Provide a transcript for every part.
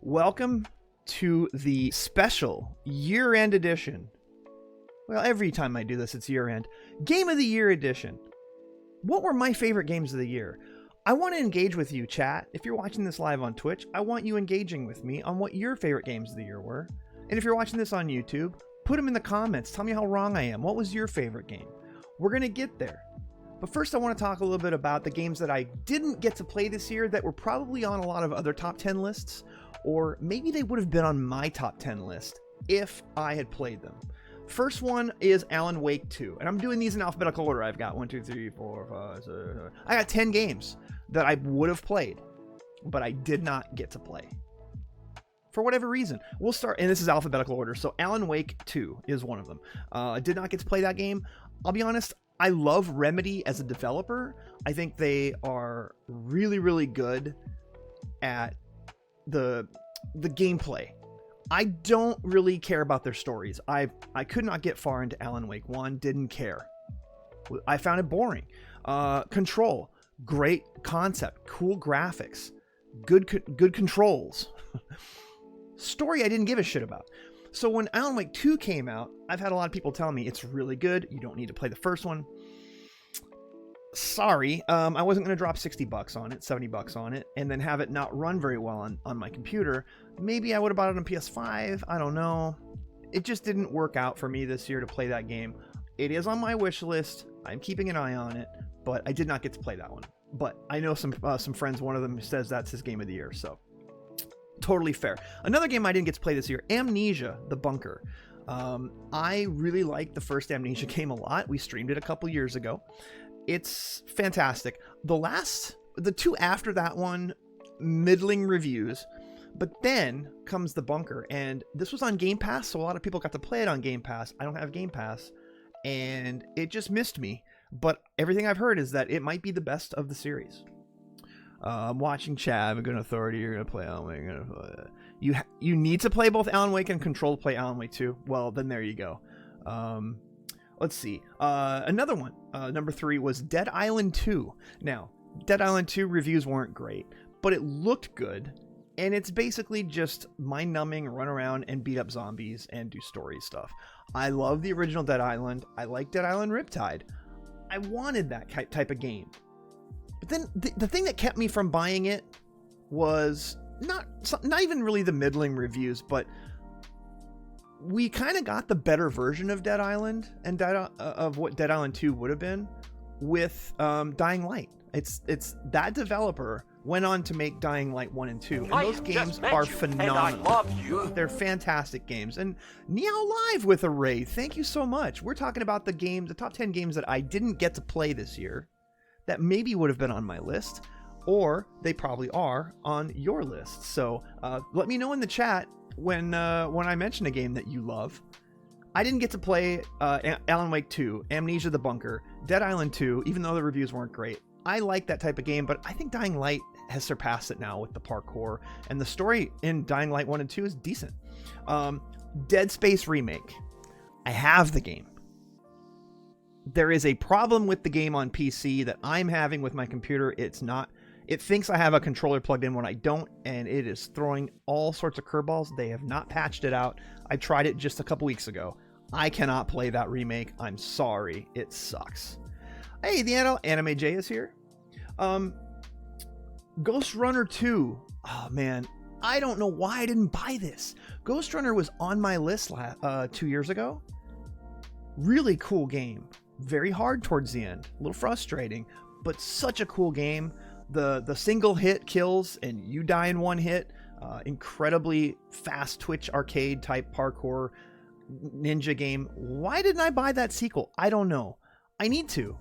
Welcome to the special year-end edition. Well, every time I do this, it's year-end. Game of the Year edition. What were my favorite games of the year? I want to engage with you, chat. If you're watching this live on Twitch, I want you engaging with me on what your favorite games of the year were. And if you're watching this on YouTube, put them in the comments. Tell me how wrong I am. What was your favorite game? We're going to get there. But first, I want to talk a little bit about the games that I didn't get to play this year that were probably on a lot of other top 10 lists, or maybe they would have been on my top 10 list if I had played them. First one is Alan Wake 2, and I'm doing these in alphabetical order. I've got 1, 2, 3, 4, 5, 6, 7. I got 10 games that I would have played, but I did not get to play. For whatever reason. We'll start, and this is alphabetical order, so Alan Wake 2 is one of them. I did not get to play that game. I'll be honest, I love Remedy as a developer. I think they are really, really good at the gameplay. I don't really care about their stories. I could not get far into Alan Wake 1, didn't care. I found it boring. Control, great concept, cool graphics, good controls. Story I didn't give a shit about. So when Alan Wake 2 came out, I've had a lot of people tell me it's really good. You don't need to play the first one. Sorry, I wasn't going to drop $60 on it, $70 on it, and then have it not run very well on my computer. Maybe I would have bought it on PS5. I don't know. It just didn't work out for me this year to play that game. It is on my wish list. I'm keeping an eye on it, but I did not get to play that one. But I know some friends. One of them says that's his game of the year, so totally fair. Another game I didn't get to play this year, Amnesia: The Bunker. I really liked the first Amnesia game a lot. We streamed it a couple years ago. It's fantastic. The two after that one, middling reviews, but then comes The Bunker, and this was on Game Pass, so a lot of people got to play it on Game Pass. I don't have Game Pass, and it just missed me, but everything I've heard is that it might be the best of the series. I'm watching Chad. I'm going to Authority. You're going to play Alan Wake. You need to play both Alan Wake and Control to play Alan Wake 2. Well, then there you go. Let's see. Another one, number 3, was Dead Island 2. Now, Dead Island 2 reviews weren't great, but it looked good, and it's basically just mind-numbing, run around and beat up zombies and do story stuff. I love the original Dead Island. I like Dead Island Riptide. I wanted that type of game. But then the thing that kept me from buying it was not even really the middling reviews, but we kind of got the better version of Dead Island and of what Dead Island 2 would have been with Dying Light. It's that developer went on to make Dying Light 1 and 2, and those games are phenomenal. I love you. They're fantastic games. And Meow Live with a raid, thank you so much. We're talking about the top 10 games that I didn't get to play this year that maybe would have been on my list, or they probably are on your list. So let me know in the chat when I mention a game that you love. I didn't get to play Alan Wake 2, Amnesia: The Bunker, Dead Island 2, even though the reviews weren't great. I like that type of game, but I think Dying Light has surpassed it now with the parkour, and the story in Dying Light 1 and 2 is decent. Dead Space Remake. I have the game. There is a problem with the game on PC that I'm having with my computer. It thinks I have a controller plugged in when I don't, and it is throwing all sorts of curveballs. They have not patched it out. I tried it just a couple weeks ago. I cannot play that remake. I'm sorry. It sucks. Hey, the Anime J is here. Ghost Runner 2. Oh, man. I don't know why I didn't buy this. Ghost Runner was on my list 2 years ago. Really cool game. Very hard towards the end. A little frustrating, but such a cool game. The single hit kills and you die in one hit. Incredibly fast Twitch arcade type parkour ninja game. Why didn't I buy that sequel? I don't know. I need to.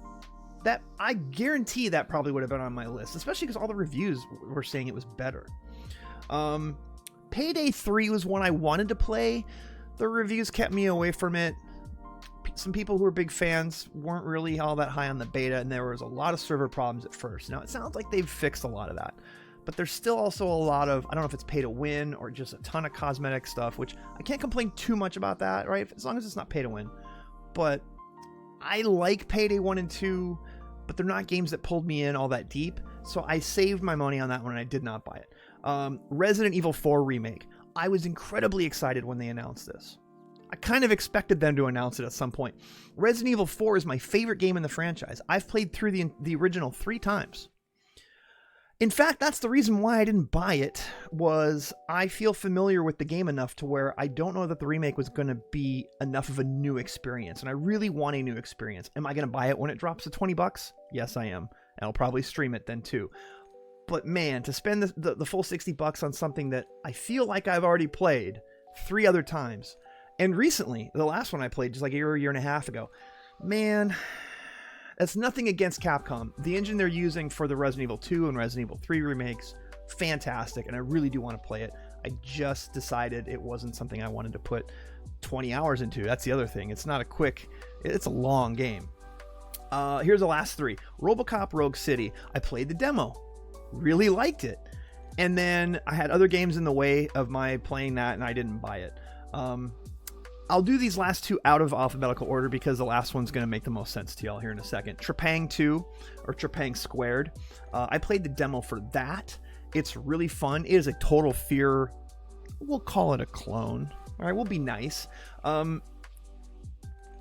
I guarantee that probably would have been on my list, especially because all the reviews were saying it was better. Payday 3 was one I wanted to play. The reviews kept me away from it. Some people who were big fans weren't really all that high on the beta, and there was a lot of server problems at first. Now, it sounds like they've fixed a lot of that, but there's still also a lot of, I don't know if it's pay to win or just a ton of cosmetic stuff, which I can't complain too much about that, right? As long as it's not pay to win. But I like Payday 1 and 2, but they're not games that pulled me in all that deep, so I saved my money on that one and I did not buy it. Resident Evil 4 remake. I was incredibly excited when they announced this. I kind of expected them to announce it at some point. Resident Evil 4 is my favorite game in the franchise. I've played through the original 3 times. In fact, that's the reason why I didn't buy it, was I feel familiar with the game enough to where I don't know that the remake was going to be enough of a new experience, and I really want a new experience. Am I going to buy it when it drops to 20 bucks? Yes, I am. And I'll probably stream it then too. But man, to spend the full 60 bucks on something that I feel like I've already played 3 other times, and recently, the last one I played just like a year and a half ago, man, that's nothing against Capcom. The engine they're using for the Resident Evil 2 and Resident Evil 3 remakes, fantastic, and I really do want to play it. I just decided it wasn't something I wanted to put 20 hours into. That's the other thing. It's not a quick, it's a long game. Here's the last 3. RoboCop Rogue City. I played the demo. Really liked it. And then I had other games in the way of my playing that, and I didn't buy it. I'll do these last 2 out of alphabetical order because the last one's going to make the most sense to y'all here in a second. Trepang 2, or Trepang Squared. I played the demo for that. It's really fun. It is a Total Fear, we'll call it a clone. All right, we'll be nice.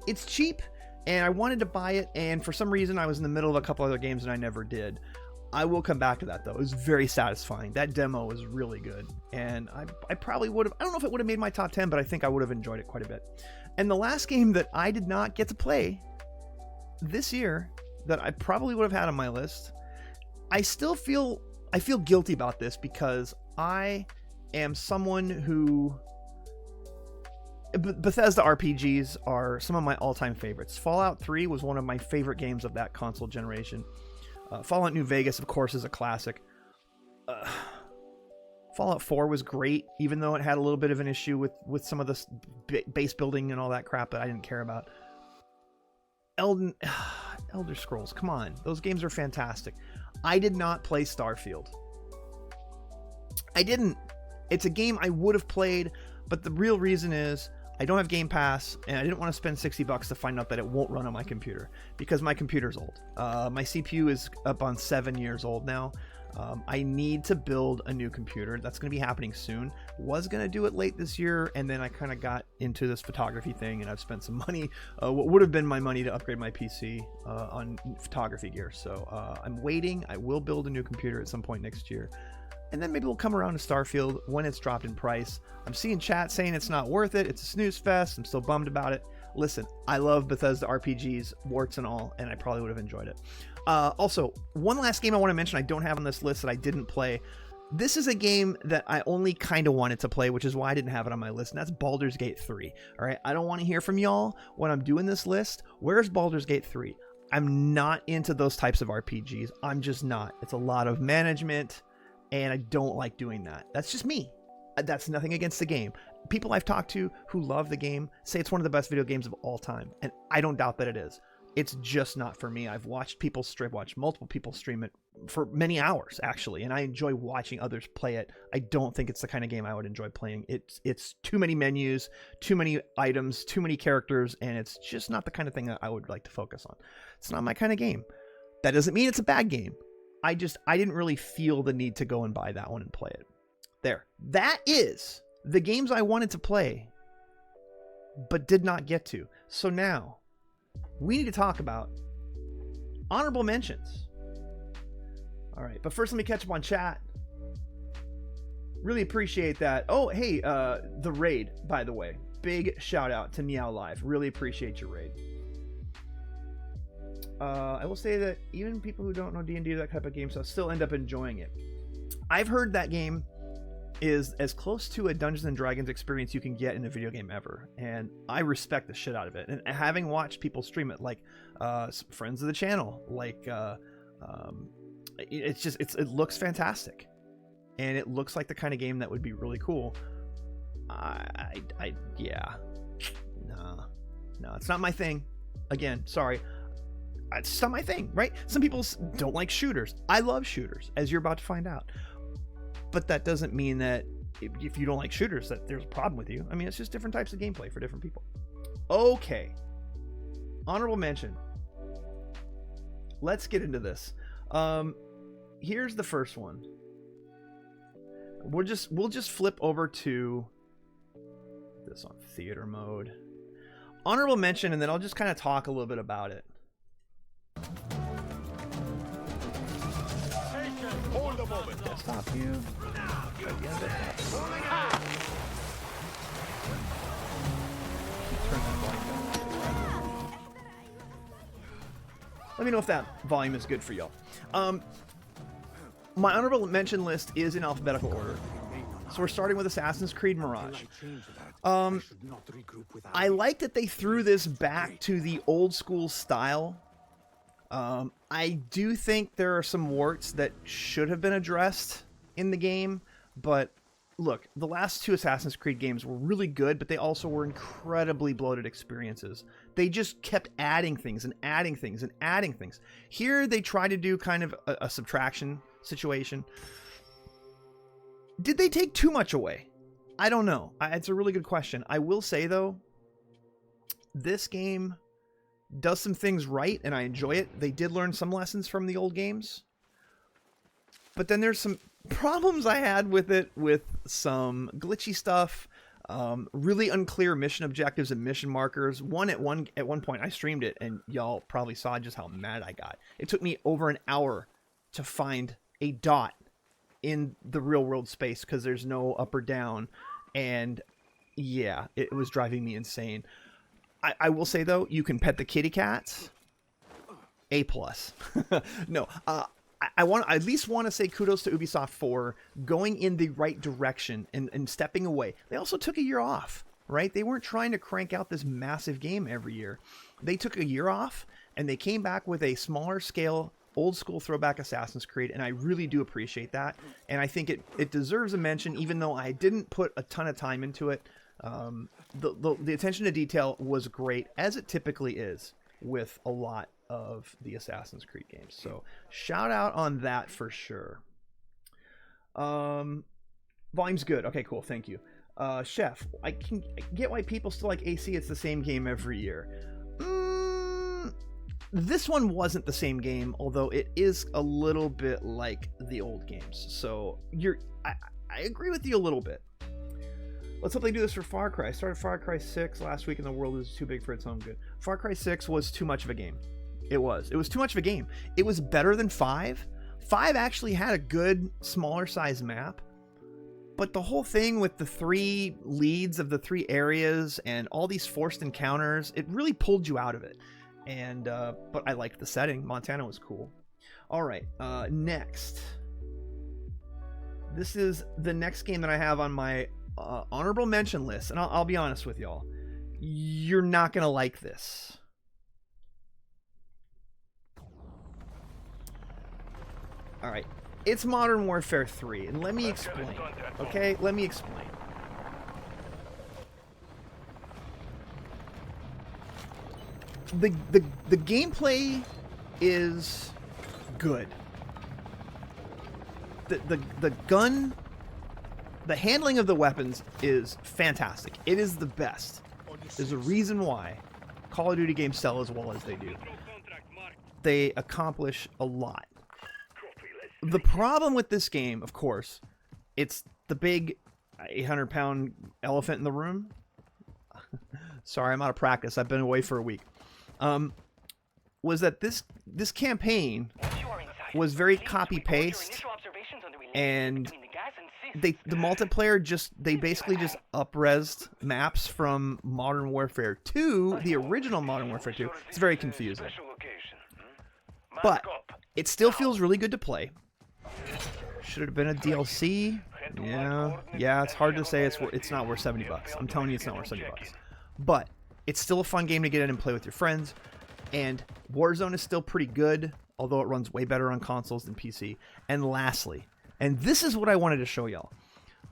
It's cheap, and I wanted to buy it, and for some reason I was in the middle of a couple other games and I never did. I will come back to that though. It was very satisfying. That demo was really good, and I probably would have, I don't know if it would have made my top 10, but I think I would have enjoyed it quite a bit. And the last game that I did not get to play this year that I probably would have had on my list, I feel guilty about this because I am someone who, Bethesda RPGs are some of my all-time favorites. Fallout 3 was one of my favorite games of that console generation. Fallout New Vegas, of course, is a classic. Fallout 4 was great, even though it had a little bit of an issue with some of the base building and all that crap that I didn't care about. Elder Scrolls, come on. Those games are fantastic. I did not play Starfield. I didn't. It's a game I would have played, but the real reason is I don't have Game Pass, and I didn't want to spend 60 bucks to find out that it won't run on my computer because my computer's old. My CPU is up on 7 years old now. I need to build a new computer. That's going to be happening soon. Was going to do it late this year, and then I kind of got into this photography thing, and I've spent some money, what would have been my money to upgrade my PC on photography gear. So I'm waiting. I will build a new computer at some point next year. And then maybe we'll come around to Starfield when it's dropped in price. I'm seeing chat saying it's not worth it. It's a snooze fest. I'm still bummed about it. Listen, I love Bethesda RPGs, warts and all, and I probably would have enjoyed it. Also, one last game I want to mention I don't have on this list that I didn't play. This is a game that I only kind of wanted to play, which is why I didn't have it on my list, and that's Baldur's Gate 3. All right, I don't want to hear from y'all when I'm doing this list. Where's Baldur's Gate 3? I'm not into those types of RPGs. I'm just not. It's a lot of management, and I don't like doing that. That's just me. That's nothing against the game. People I've talked to who love the game say it's one of the best video games of all time, and I don't doubt that it is. It's just not for me. I've watched multiple people stream it for many hours, actually, and I enjoy watching others play it. I don't think it's the kind of game I would enjoy playing. It's too many menus, too many items, too many characters, and it's just not the kind of thing that I would like to focus on. It's not my kind of game. That doesn't mean it's a bad game. I didn't really feel the need to go and buy that one and play it. There. That is the games I wanted to play, but did not get to. So now, we need to talk about honorable mentions. All right, but first let me catch up on chat. Really appreciate that. Oh, hey, the raid, by the way. Big shout out to Meow Live. Really appreciate your raid. I will say that even people who don't know D&D or that type of game stuff still end up enjoying it. I've heard that game is as close to a Dungeons and Dragons experience you can get in a video game ever, and I respect the shit out of it. And having watched people stream it, like friends of the channel, like it looks fantastic, and it looks like the kind of game that would be really cool. Yeah, no, it's not my thing. Again, sorry. It's just not my thing, right? Some people don't like shooters. I love shooters, as you're about to find out. But that doesn't mean that if you don't like shooters, that there's a problem with you. I mean, it's just different types of gameplay for different people. Okay. Honorable mention. Let's get into this. Here's the first one. we'll just flip over to this on theater mode. Honorable mention, and then I'll just kind of talk a little bit about it. Hold a moment. Stop you. Turn that volume down. Let me know if that volume is good for y'all. My honorable mention list is in alphabetical order. So we're starting with Assassin's Creed Mirage. I like that they threw this back to the old school style. I do think there are some warts that should have been addressed in the game, but look, the last two Assassin's Creed games were really good, but they also were incredibly bloated experiences. They just kept adding things and adding things and adding things. Here they try to do kind of a subtraction situation. Did they take too much away? I don't know. It's a really good question. I will say, though, this game does some things right, and I enjoy it. They did learn some lessons from the old games. But then there's some problems I had with it, with some glitchy stuff, really unclear mission objectives and mission markers. At one point, I streamed it, and y'all probably saw just how mad I got. It took me over an hour to find a dot in the real world space because there's no up or down, and yeah, it was driving me insane. I will say, though, you can pet the kitty cats. A+. No, I at least want to say kudos to Ubisoft for going in the right direction and stepping away. They also took a year off, right? They weren't trying to crank out this massive game every year. They took a year off, and they came back with a smaller scale, old school throwback Assassin's Creed, and I really do appreciate that. And I think it deserves a mention, even though I didn't put a ton of time into it. The attention to detail was great, as it typically is with a lot of the Assassin's Creed games. So shout out on that for sure. Volume's good. Okay, cool. Thank you. Chef, I can get why people still like AC. It's the same game every year. This one wasn't the same game, although it is a little bit like the old games. So I agree with you a little bit. Let's hope they do this for Far Cry. I started Far Cry 6 last week, and the world was too big for its own good. Far Cry 6 was too much of a game. It was too much of a game. It was better than 5. 5 actually had a good, smaller size map. But the whole thing with the 3 leads of the 3 areas and all these forced encounters, it really pulled you out of it. And but I liked the setting. Montana was cool. All right, next. This is the next game that I have on my honorable mention list, and I'll be honest with y'all. You're not gonna like this. All right, it's Modern Warfare 3, and let me explain. Okay, let me explain. The gameplay is good. The gun, the handling of the weapons is fantastic. It is the best. There's a reason why Call of Duty games sell as well as they do. They accomplish a lot. The problem with this game, of course, it's the big 800-pound elephant in the room. Sorry, I'm out of practice. I've been away for a week. Was that this campaign was very copy-paste, and the multiplayer they basically just up-resed maps from Modern Warfare 2, the original Modern Warfare 2. It's very confusing. But it still feels really good to play. Should it have been a DLC? Yeah, it's hard to say it's not worth $70. I'm telling you, it's not worth $70. But it's still a fun game to get in and play with your friends. And Warzone is still pretty good, although it runs way better on consoles than PC. And lastly, and this is what I wanted to show y'all.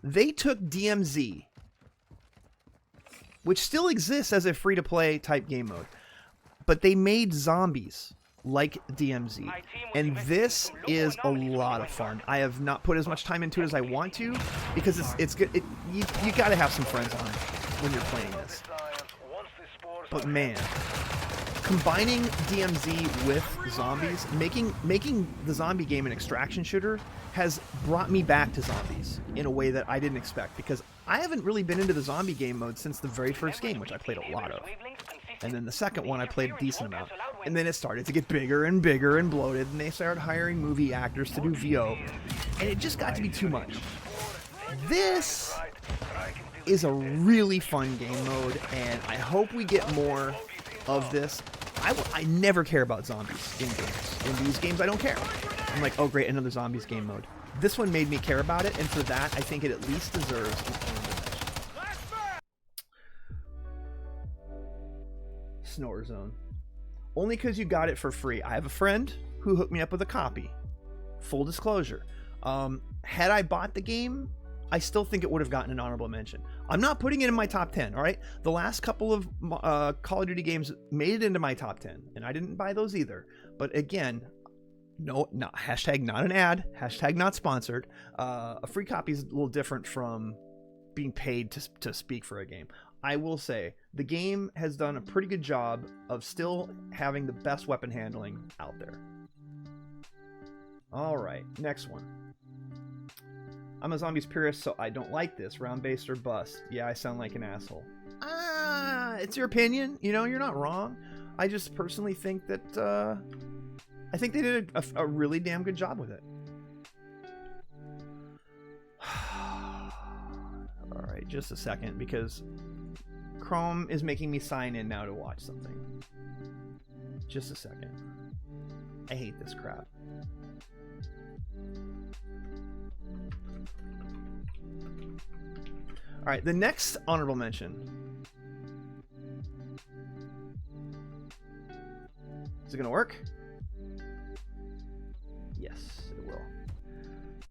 They took DMZ, which still exists as a free-to-play type game mode, but they made zombies like DMZ. And this is a lot of fun. I have not put as much time into it as I want to, because it's good. You got to have some friends on when you're playing this. But man, combining DMZ with zombies, making the zombie game an extraction shooter has brought me back to zombies in a way that I didn't expect, because I haven't really been into the zombie game mode since the very first game, which I played a lot of. And then the second one I played a decent amount. And then it started to get bigger and bigger and bloated, and they started hiring movie actors to do VO. And it just got to be too much. This is a really fun game mode, and I hope we get more of this. I never care about zombies in games. In these games, I don't care. I'm like, oh great, another zombies game mode. This one made me care about it, and for that, I think it at least deserves an honorable mention. Snore Zone. Only because you got it for free. I have a friend who hooked me up with a copy. Full disclosure. Had I bought the game, I still think it would have gotten an honorable mention. I'm not putting it in my top 10, all right? The last couple of Call of Duty games made it into my top 10, and I didn't buy those either. But again, no, hashtag not an ad, hashtag not sponsored. A free copy is a little different from being paid to speak for a game. I will say, the game has done a pretty good job of still having the best weapon handling out there. All right, next one. I'm a zombies purist, so I don't like this. Round-based or bust. Yeah, I sound like an asshole. It's your opinion. You know, you're not wrong. I just personally think that, I think they did a really damn good job with it. All right, just a second, because Chrome is making me sign in now to watch something. Just a second. I hate this crap. All right, the next honorable mention. Is it going to work? Yes, it will.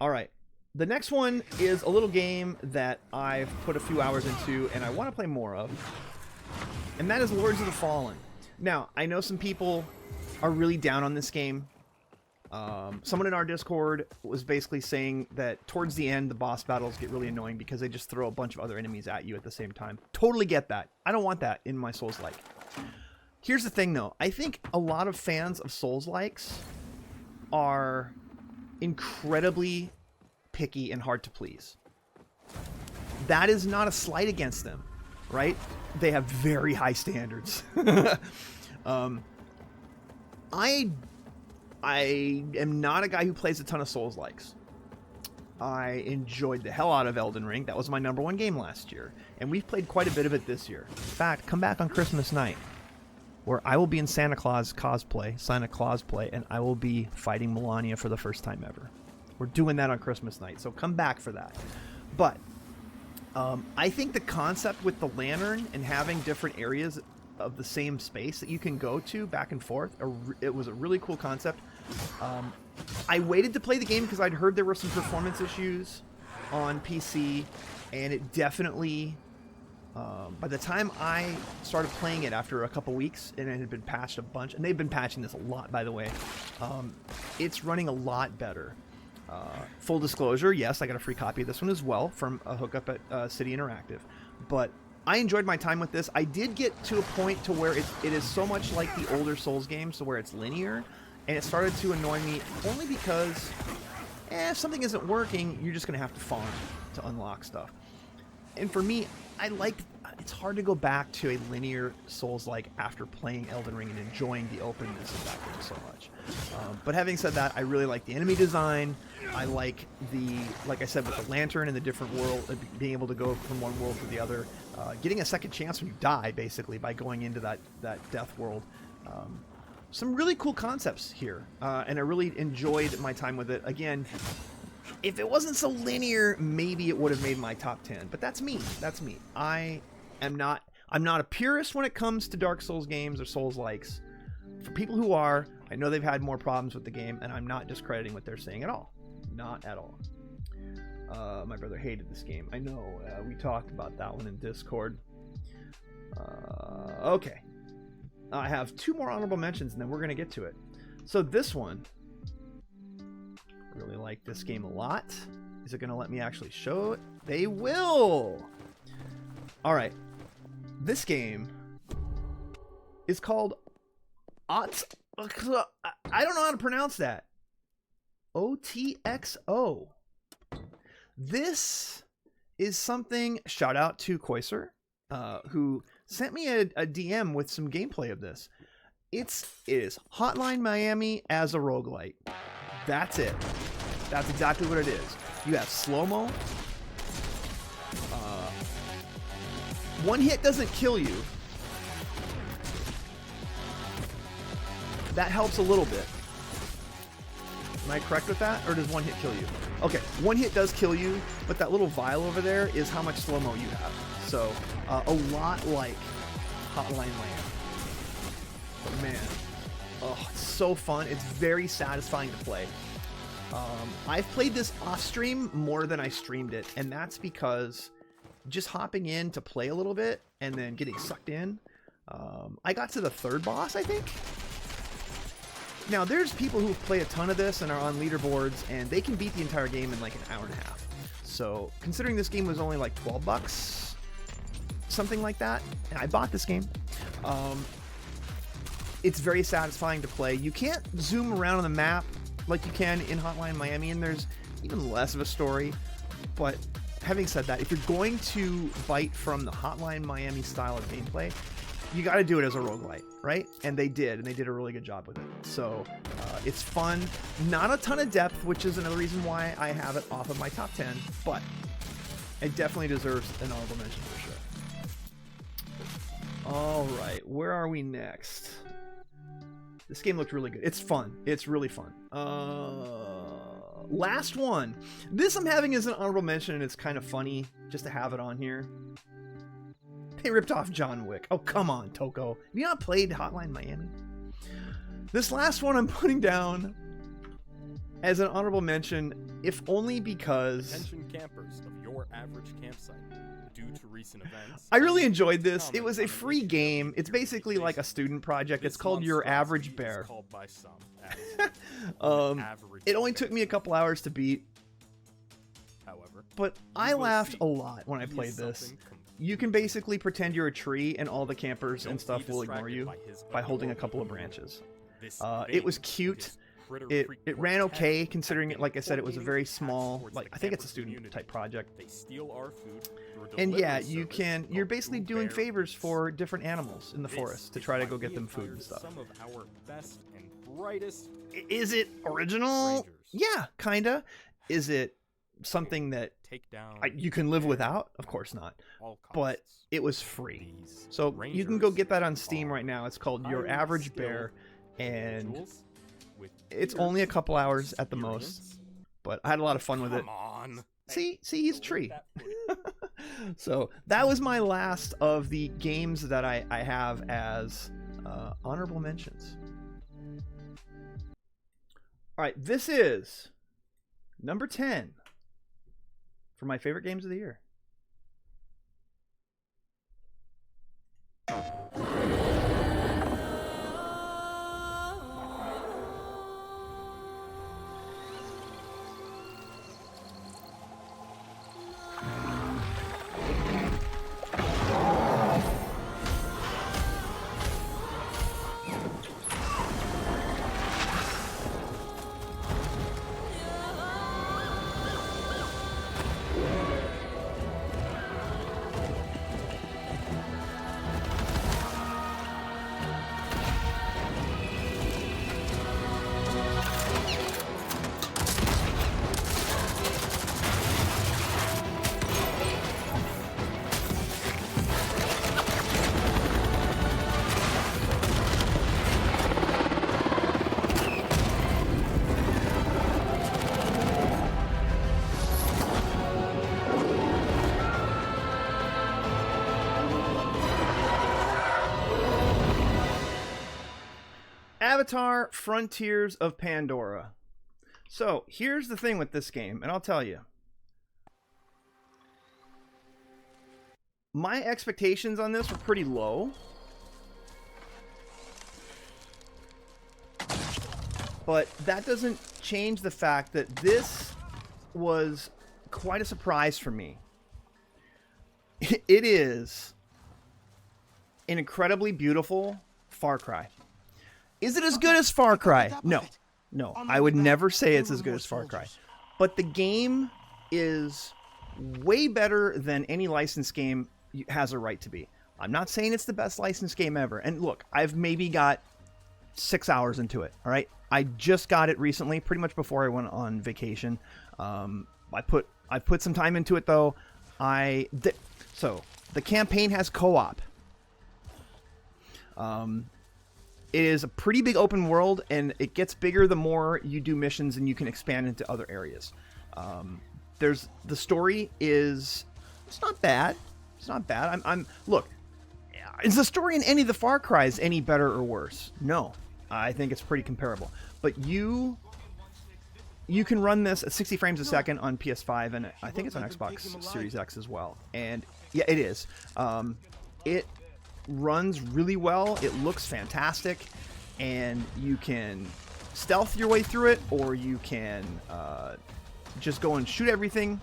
All right. The next one is a little game that I've put a few hours into and I want to play more of. And that is Lords of the Fallen. Now, I know some people are really down on this game. Someone in our Discord was basically saying that towards the end, the boss battles get really annoying because they just throw a bunch of other enemies at you at the same time. Totally get that. I don't want that in my Souls-like. Here's the thing, though. I think a lot of fans of Souls-likes are incredibly picky and hard to please. That is not a slight against them, right? They have very high standards. I am not a guy who plays a ton of Souls-likes. I enjoyed the hell out of Elden Ring. That was my #1 game last year. And we've played quite a bit of it this year. In fact, come back on Christmas night, where I will be in Santa Claus play, and I will be fighting Melania for the first time ever. We're doing that on Christmas night, so come back for that. But I think the concept with the lantern and having different areas of the same space that you can go to back and forth, it was a really cool concept. I waited to play the game because I'd heard there were some performance issues on PC, and it definitely, by the time I started playing it after a couple weeks, and it had been patched a bunch, and they've been patching this a lot, by the way, it's running a lot better. Full disclosure, yes, I got a free copy of this one as well from a hookup at City Interactive, but I enjoyed my time with this. I did get to a point to where it is so much like the older Souls games, to where it's linear, and it started to annoy me only because if something isn't working, you're just going to have to farm to unlock stuff. And for me, it's hard to go back to a linear Souls-like after playing Elden Ring and enjoying the openness of that game so much. But having said that, I really like the enemy design. I like like I said, with the lantern and the different world, being able to go from one world to the other, getting a second chance when you die, basically, by going into that death world. Some really cool concepts here, and I really enjoyed my time with it. Again, if it wasn't so linear, maybe it would have made my top 10. But that's me. That's me. I'm not a purist when it comes to Dark Souls games or Souls-likes. For people who are, I know they've had more problems with the game, and I'm not discrediting what they're saying at all. Not at all. My brother hated this game. I know. We talked about that one in Discord. Okay. I have 2 more honorable mentions, and then we're going to get to it. So this one, I really like this game a lot. Is it going to let me actually show it? They will! All right. This game is called I don't know how to pronounce that. OTXO. This is something, shout out to Koiser, who sent me a DM with some gameplay of this. It is Hotline Miami as a roguelite. That's it. That's exactly what it is. You have slow-mo. One hit doesn't kill you. That helps a little bit. Am I correct with that? Or does one hit kill you? Okay, one hit does kill you, but that little vial over there is how much slow-mo you have. So, a lot like Hotline Miami. But man, oh, it's so fun. It's very satisfying to play. I've played this off-stream more than I streamed it, and that's because just hopping in to play a little bit and then getting sucked in. I got to the third boss, I think. Now, there's people who play a ton of this and are on leaderboards, and they can beat the entire game in like an hour and a half. So, considering this game was only like $12, something like that, and I bought this game, it's very satisfying to play. You can't zoom around on the map like you can in Hotline Miami, and there's even less of a story. But having said that, if you're going to bite from the Hotline Miami style of gameplay, you got to do it as a roguelite, right? And they did a really good job with it. So it's fun. Not a ton of depth, which is another reason why I have it off of my top 10, but it definitely deserves an honorable mention for sure. All right, where are we next? This game looked really good. It's fun. It's really fun. Last one. This I'm having as an honorable mention, and it's kind of funny just to have it on here. They ripped off John Wick. Oh, come on, Toko. Have you not played Hotline Miami? This last one I'm putting down as an honorable mention, if only because... Attention campers of your average campsite. Due to recent events, I really enjoyed this. It was a free game. It's basically like a student project. It's called Your Average Bear. It only took me a couple hours to beat. However, but I laughed a lot when I played this. You can basically pretend you're a tree and all the campers and stuff will ignore you by holding a couple of branches. It was cute. It ran okay, considering it, like I said, it was a very small, like, I think it's a student type project. They steal our food. And yeah, you're basically doing favors for different animals in the forest to try to go get them food and stuff. Some of our best and brightest. Is it original? Yeah, kinda. Is it something that you can live without? Of course not. But it was free. So you can go get that on Steam right now. It's called Your Average Bear, and it's only a couple hours at the most, but I had a lot of fun with it. See, he's a tree. So that was my last of the games that I have as honorable mentions. All right, this is number 10 for my favorite games of the year. Avatar Frontiers of Pandora. So here's the thing with this game, and I'll tell you. My expectations on this were pretty low. But that doesn't change the fact that this was quite a surprise for me. It is an incredibly beautiful Far Cry. Is it as good as Far Cry? No. No, I would never say it's as good as Far Cry. But the game is way better than any licensed game has a right to be. I'm not saying it's the best licensed game ever. And look, I've maybe got 6 hours into it, all right? I just got it recently, pretty much before I went on vacation. I put some time into it, though. So, the campaign has co-op. It is a pretty big open world, and it gets bigger the more you do missions and you can expand into other areas. The story is, it's not bad. It's not bad. Look, is the story in any of the Far Cries any better or worse? No, I think it's pretty comparable. But you can run this at 60 frames a second on PS5, and I think it's on Xbox Series X as well. And yeah, it is. It runs really well. It looks fantastic, and you can stealth your way through it, or you can just go and shoot everything.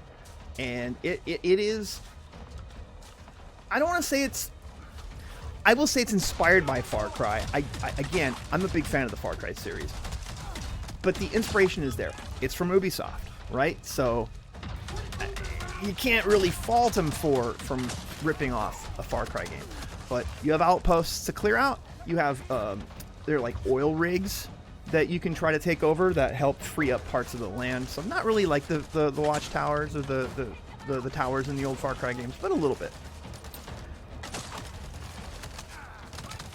And it is, I don't want to say it's, I will say it's inspired by Far Cry. Again, I'm a big fan of the Far Cry series, but the inspiration is there. It's from Ubisoft, right? So you can't really fault them from ripping off a Far Cry game. But you have outposts to clear out. You have they're like oil rigs that you can try to take over that help free up parts of the land. So not really like the watchtowers or the towers in the old Far Cry games, but a little bit.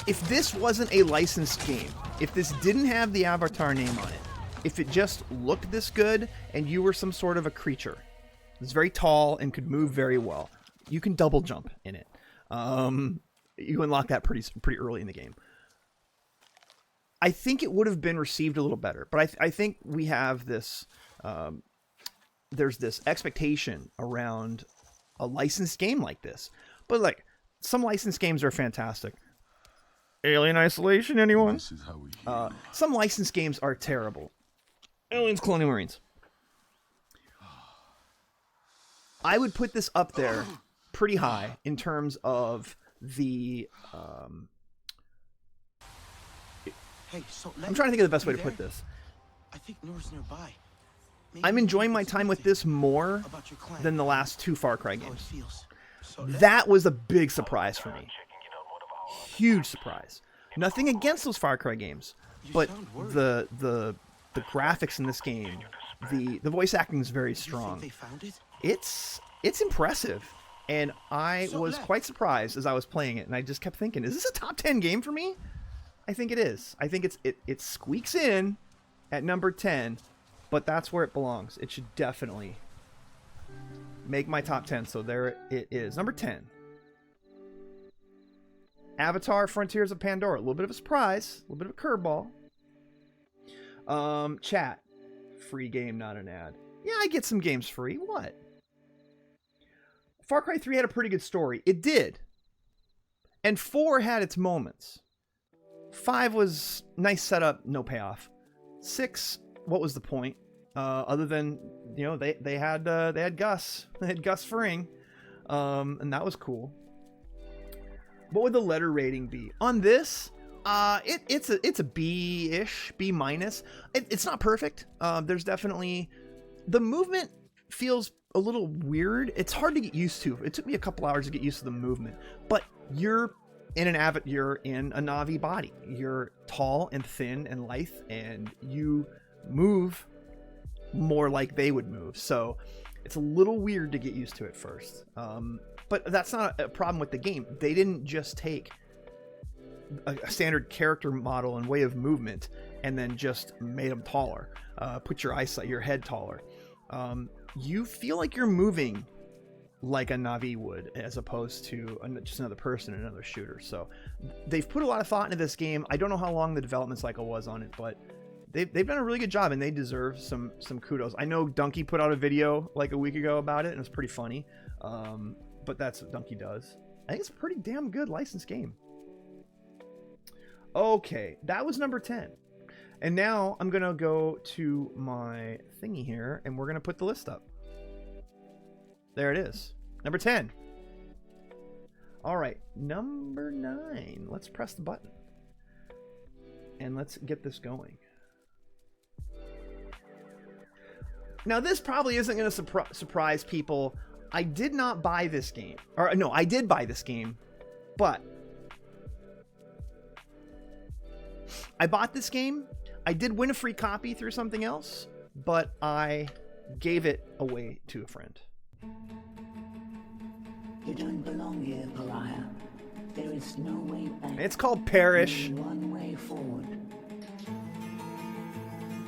If this wasn't a licensed game, if this didn't have the Avatar name on it, if it just looked this good and you were some sort of a creature that's very tall and could move very well, you can double jump in it. You unlock that pretty early in the game. I think it would have been received a little better, but I think we have this, there's this expectation around a licensed game like this. But like, some licensed games are fantastic. Alien Isolation, anyone? Some licensed games are terrible. Aliens Colonial Marines. I would put this up there pretty high in terms of the I'm trying to think of the best way to put this. I think Nora's nearby. I'm enjoying my time with this more than the last two Far Cry games. That was a big surprise for me. Huge surprise. Nothing against those Far Cry games, but the graphics in this game, the voice acting is very strong. It's impressive. And I was quite surprised as I was playing it, and I just kept thinking, is this a top 10 game for me? I think it is. I think it squeaks in at number 10, but that's where it belongs. It should definitely make my top 10, so there it is. Number 10. Avatar Frontiers of Pandora. A little bit of a surprise, a little bit of a curveball. Chat. Free game, not an ad. Yeah, I get some games free. What? Far Cry 3 had a pretty good story. It did. And 4 had its moments. 5 was nice setup, no payoff. 6, what was the point? Other than, you know, they had Gus. They had Gus Fring. And that was cool. What would the letter rating be? On this, it's a B-ish, B-. It's not perfect. There's definitely, the movement feels a little weird. It's hard to get used to. It took me a couple hours to get used to the movement. But you're in you're in a Na'vi body. You're tall and thin and lithe, and you move more like they would move. So it's a little weird to get used to at first. But that's not a problem with the game. They didn't just take a standard character model and way of movement and then just made them taller. Put your eyesight, your head taller. You feel like you're moving like a Na'vi would, as opposed to just another person in another shooter. So they've put a lot of thought into this game. I don't know how long the development cycle was on it, but they've done a really good job, and they deserve some kudos. I know Donkey put out a video like a week ago about it, and it's pretty funny. But that's what Donkey does. I think it's a pretty damn good licensed game. Okay, that was number 10. And now I'm going to go to my thingy here, and we're going to put the list up. There it is. Number 10. All right, number 9. Let's press the button. and let's get this going. Now, this probably isn't going to surprise people. I did not buy this game. Or, no, I did buy this game, but I bought this game. I did win a free copy through something else, but I gave it away to a friend. You don't belong here, pariah. There is no way back. It's called Perish. Only one way forward.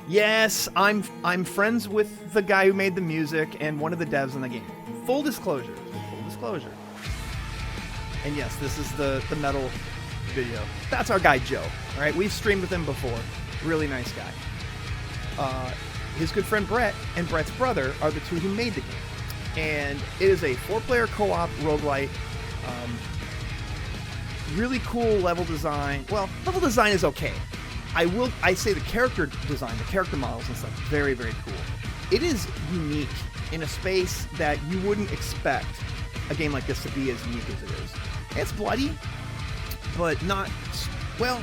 Yes, I'm friends with the guy who made the music and one of the devs in the game. Full disclosure. Full disclosure. And yes, this is the metal video. That's our guy Joe. All right, we've streamed with him before. Really nice guy. His good friend Brett and Brett's brother are the two who made the game. And it is a 4-player co-op roguelite. Really cool level design. Well, level design is okay. I say the character design, the character models and stuff, very, very cool. It is unique in a space that you wouldn't expect a game like this to be as unique as it is. It's bloody, but not, well,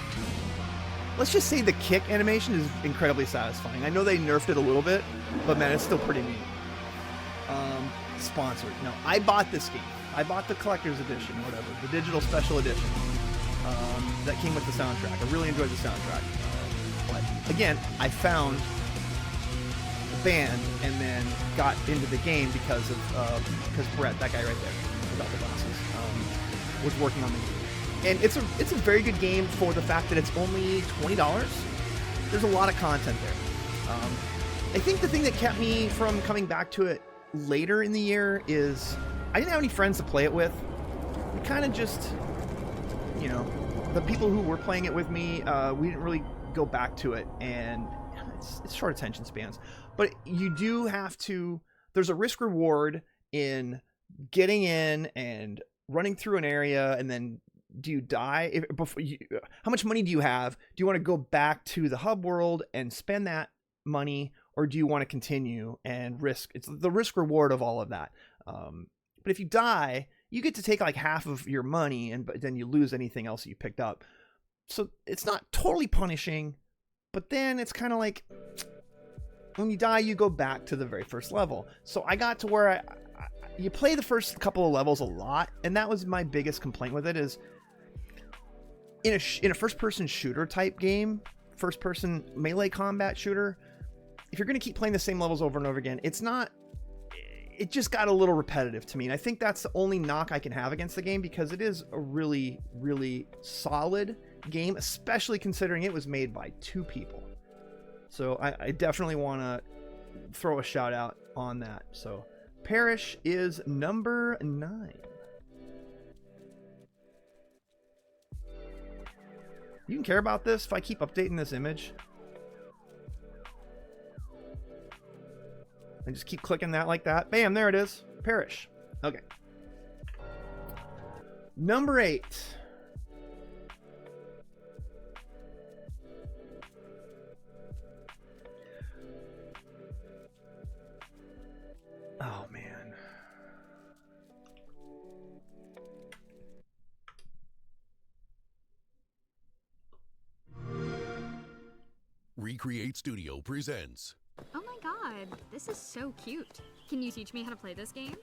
let's just say the kick animation is incredibly satisfying. I know they nerfed it a little bit, but man, it's still pretty neat. Sponsored. No, I bought this game. I bought the collector's edition, or whatever, the digital special edition that came with the soundtrack. I really enjoyed the soundtrack. But again, I found the band and then got into the game because Brett, that guy right there, without the glasses, was working on the game. And it's a very good game for the fact that it's only $20. There's a lot of content there. I think the thing that kept me from coming back to it later in the year is I didn't have any friends to play it with. We kind of just, you know, the people who were playing it with me, we didn't really go back to it, and it's short attention spans. But you do have to, there's a risk reward in getting in and running through an area, and then do you die? How much money do you have? Do you want to go back to the hub world and spend that money, or do you want to continue and risk? It's the risk reward of all of that. But if you die, you get to take like half of your money, but then you lose anything else that you picked up. So it's not totally punishing, but then it's kind of like when you die, you go back to the very first level. So I got to where you play the first couple of levels a lot, and that was my biggest complaint with it is in a first-person shooter type game, first-person melee combat shooter, if you're going to keep playing the same levels over and over again, it just got a little repetitive to me. And I think that's the only knock I can have against the game, because it is a really, really solid game, especially considering it was made by 2 people. So I definitely want to throw a shout out on that. So Perish is number 9. You can care about this if I keep updating this image. And just keep clicking that like that. Bam, there it is. Perish. Okay. Number 8. Oh, man. Recreate Studio presents. Oh my god, this is so cute. Can you teach me how to play this game?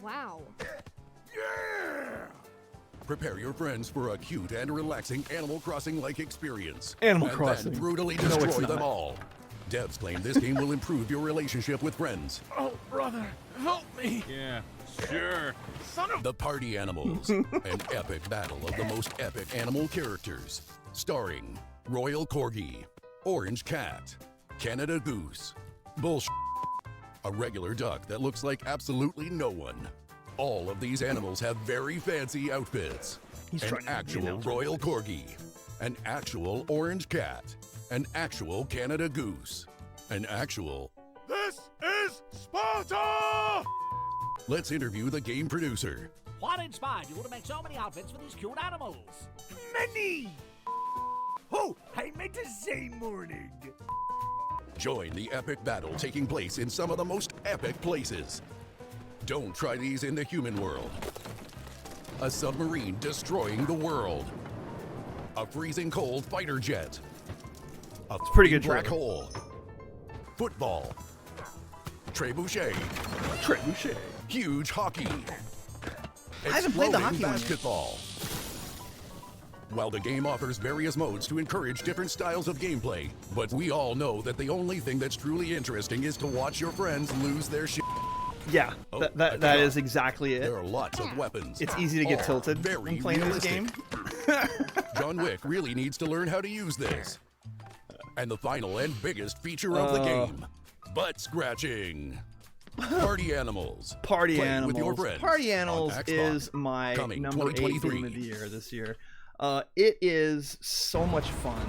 Wow. Yeah! Prepare your friends for a cute and relaxing Animal Crossing-like experience. Animal and Crossing. Then brutally destroy them all. Devs claim this game will improve your relationship with friends. Oh, brother, help me! Yeah, sure. Son of The Party Animals, an epic battle of the most epic animal characters. Starring Royal Corgi, Orange Cat, Canada Goose, Bullshit, a regular duck that looks like absolutely no one. All of these animals have very fancy outfits. An actual Royal Corgi, an actual Orange Cat, an actual Canada Goose, an actual... This is Sparta! Let's interview the game producer. What inspired you to make so many outfits for these cute animals? Many! Oh, I meant to say morning. Join the epic battle taking place in some of the most epic places. Don't try these in the human world. A submarine destroying the world. a freezing cold fighter jet, a pretty good black trailer. hole, football, trebuchet, huge hockey, I haven't played the exploding hockey one yet. basketball. While the game offers various modes to encourage different styles of gameplay, but we all know that the only thing that's truly interesting is to watch your friends lose their shit. Yeah, Oh, that is exactly it. There are lots of weapons. It's easy to get all tilted very when playing this game. realistic. John Wick really needs to learn how to use this. And the final and biggest feature of the game, butt scratching. Party Animals. Party Play Animals. with your friends Party on Animals Xbox. is my Coming number 8 2023. game of the year this year. It is so much fun.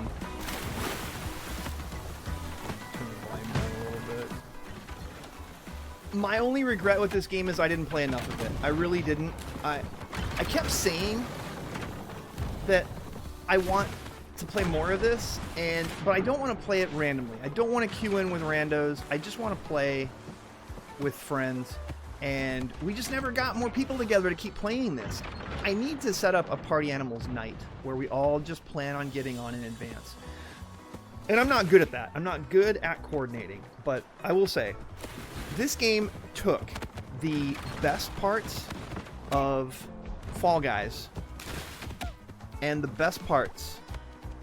Turn the volume down a little bit. My only regret with this game is I didn't play enough of it. I really didn't. I kept saying that I want to play more of this, but I don't want to play it randomly. I don't want to queue in with randos. I just want to play with friends, and we just never got more people together to keep playing this. I need to set up a Party Animals night where we all just plan on getting on in advance. And I'm not good at that. I'm not good at coordinating, but I will say, this game took the best parts of Fall Guys and the best parts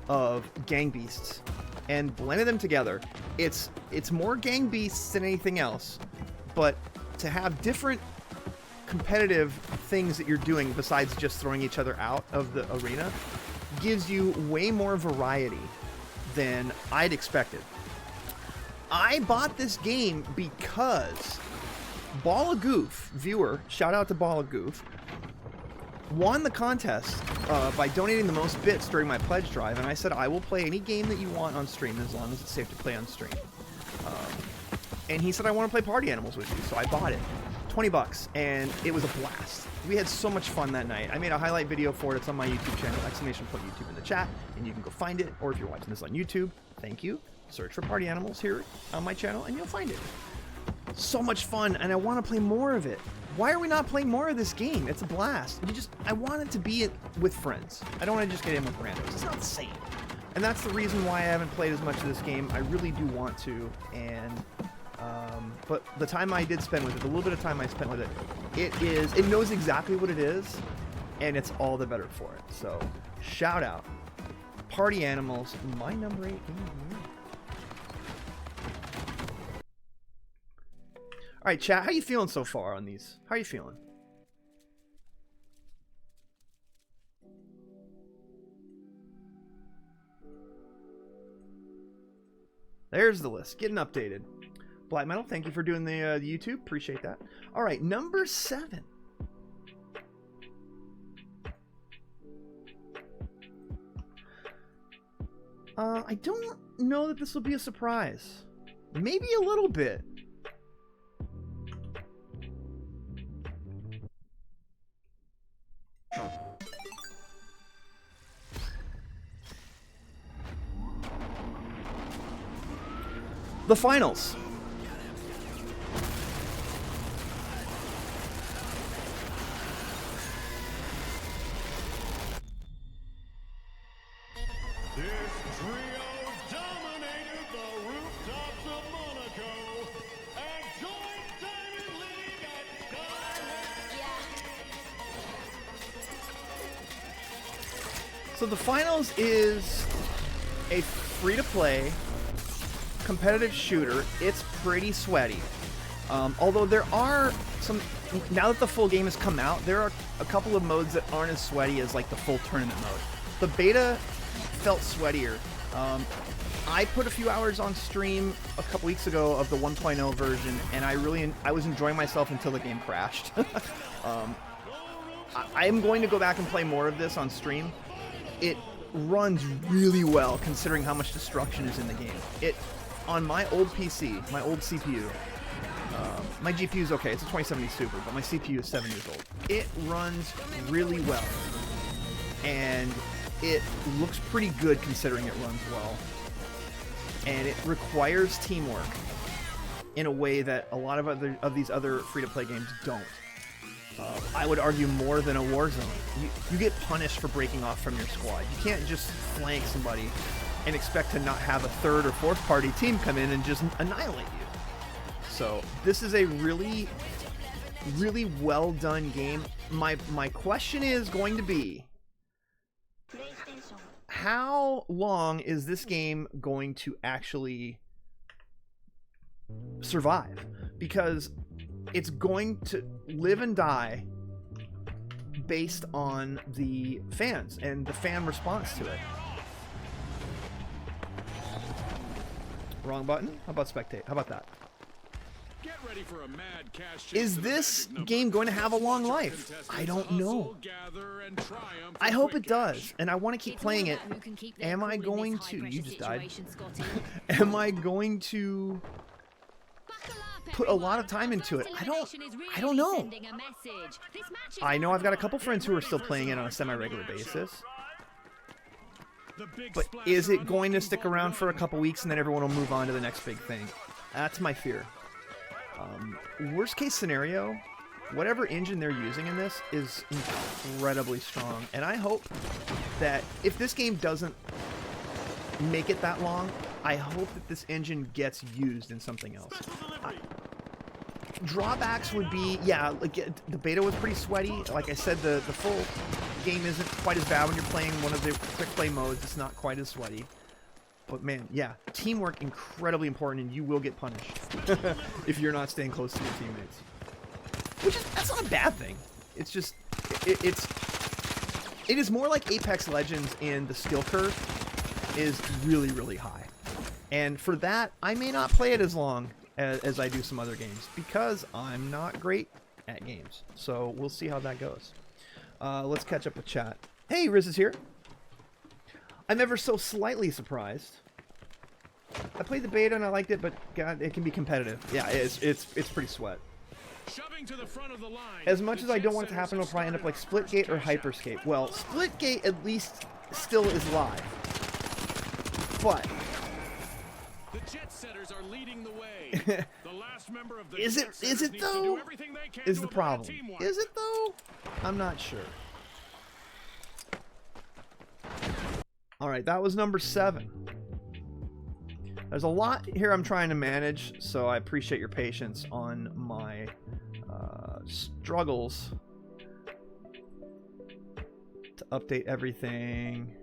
of Gang Beasts and blended them together. It's more Gang Beasts than anything else, but to have different competitive things that you're doing besides just throwing each other out of the arena gives you way more variety than I'd expected. I bought this game because Ball of Goof, viewer, shout out to Ball of Goof, won the contest by donating the most bits during my pledge drive, and I said I will play any game that you want on stream as long as it's safe to play on stream. And he said I want to play Party Animals with you, so I bought it. 20 bucks, and it was a blast. We had so much fun that night. I made a highlight video for it. It's on my YouTube channel, !YouTube in the chat, and you can go find it. Or if you're watching this on YouTube, thank you. Search for Party Animals here on my channel, and you'll find it. So much fun, and I want to play more of it. Why are we not playing more of this game? It's a blast. I want it to be with friends. I don't want to just get in with randos. It's not the same. And that's the reason why I haven't played as much of this game. I really do want to, and but the time I did spend with it, the little bit of time I spent with it, it knows exactly what it is, and it's all the better for it. So, shout out. Party Animals, my number 8 game of the year. Alright, chat, how you feeling so far on these? How are you feeling? There's the list, getting updated. Black Metal, thank you for doing the YouTube. Appreciate that. All right, number 7. I don't know that this will be a surprise. Maybe a little bit. The finals. So the finals is a free-to-play competitive shooter. It's pretty sweaty. Although there are some, now that the full game has come out, there are a couple of modes that aren't as sweaty as like the full tournament mode. The beta felt sweatier. I put a few hours on stream a couple weeks ago of the 1.0 version, and I was enjoying myself until the game crashed. I am going to go back and play more of this on stream. It runs really well considering how much destruction is in the game. On my old PC, my old CPU, my GPU is okay, it's a 2070 Super, but my CPU is 7 years old. It runs really well, and it looks pretty good considering it runs well. And it requires teamwork in a way that a lot of these other free-to-play games don't. I would argue more than a Warzone. You get punished for breaking off from your squad. You can't just flank somebody and expect to not have a third or fourth party team come in and just annihilate you. So this is a really, really well done game. My question is going to be, how long is this game going to actually survive? Because it's going to live and die based on the fans and the fan response to it. Wrong button? How about spectate? How about that? Get ready for a mad cash Is this game going to have a long life? I don't know. I hope it does, and I want to keep playing it. Am I going to... You just died. Am I going to put a lot of time into it? I don't know. I know I've got a couple friends who are still playing it on a semi-regular basis. But is it going to stick around for a couple weeks and then everyone will move on to the next big thing? That's my fear. Worst case scenario, whatever engine they're using in this is incredibly strong. And I hope that if this game doesn't make it that long, I hope that this engine gets used in something else. Drawbacks would be, yeah, like the beta was pretty sweaty. Like I said, the full game isn't quite as bad when you're playing one of the quick play modes. It's not quite as sweaty. But man, yeah, teamwork incredibly important, and you will get punished if you're not staying close to your teammates. Which is, that's not a bad thing. It's just, it is more like Apex Legends in the skill curve is really, really high. And for that, I may not play it as long as I do some other games because I'm not great at games. So we'll see how that goes. Let's catch up with chat. Hey, Riz is here. I'm ever so slightly surprised. I played the beta and I liked it, but God, it can be competitive. Yeah, it's pretty sweat. To the front of the line. As much as I don't want it to happen, it'll probably end up like Splitgate or Hyperscape. Well, Splitgate at least still is live. But the jet setters are leading the way. The last member of the is it though? Is the problem? Is it though? I'm not sure. Alright, that was number 7. There's a lot here I'm trying to manage, so I appreciate your patience on my struggles to update everything.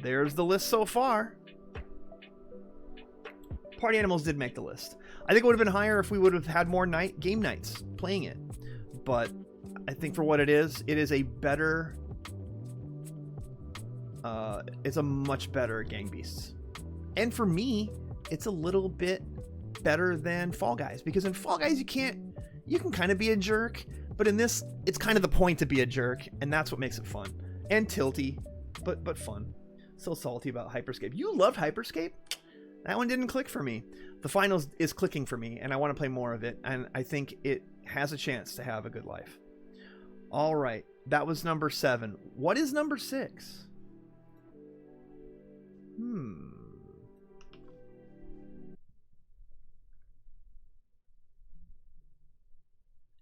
There's the list so far. Party Animals did make the list. I think it would have been higher if we would have had more game nights playing it. But I think for what it is a better... it's a much better Gang Beasts. And for me, it's a little bit better than Fall Guys. Because in Fall Guys, you can kind of be a jerk. But in this, it's kind of the point to be a jerk. And that's what makes it fun. And tilty, but fun. Still salty about Hyperscape. You loved Hyperscape? That one didn't click for me. The Finals is clicking for me, and I want to play more of it. And I think it has a chance to have a good life. All right, that was number 7. What is number 6?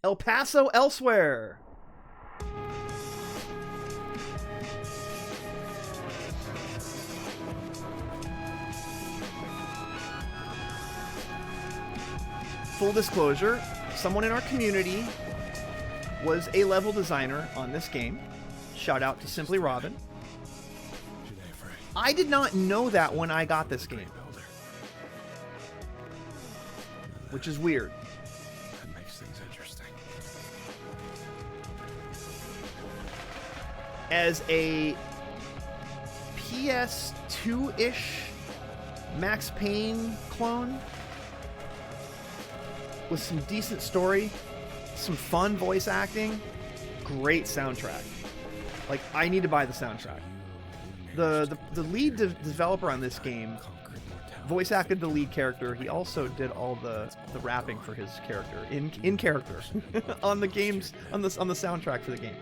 El Paso Elsewhere. Full disclosure, someone in our community was a level designer on this game. Shout out to Simply Robin. I did not know that when I got this game, which is weird. That makes things interesting. As a PS2-ish Max Payne clone, with some decent story, some fun voice acting, great soundtrack. Like, I need to buy the soundtrack. The lead developer on this game voice acted the lead character. He also did all the rapping for his character in character on the games on the soundtrack for the game.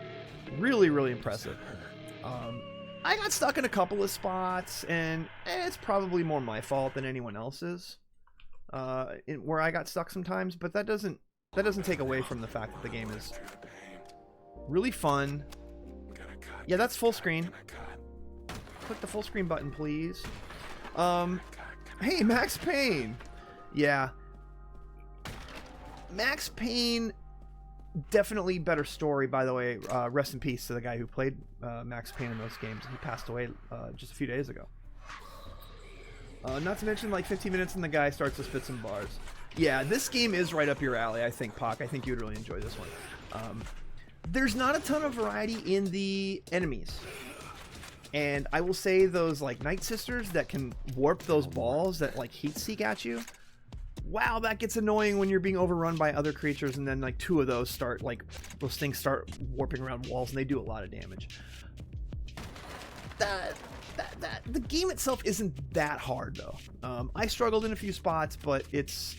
Really, really impressive. I got stuck in a couple of spots, and it's probably more my fault than anyone else's. Where I got stuck sometimes, but that doesn't that doesn't take away from the fact that the game is really fun. Yeah, that's full screen. Click the full screen button, please. Hey, Max Payne. Yeah. Max Payne, definitely better story, by the way. Rest in peace to the guy who played Max Payne in those games. He passed away just a few days ago. Not to mention, like, 15 minutes and the guy starts to spit some bars. Yeah, this game is right up your alley, I think, Pac. I think you would really enjoy this one. There's not a ton of variety in the enemies. And I will say those, like, Night Sisters that can warp those balls that, like, heat seek at you. Wow, that gets annoying when you're being overrun by other creatures, and then, like, two of those start, like, those things start warping around walls, and they do a lot of damage. The game itself isn't that hard, though. I struggled in a few spots, but it's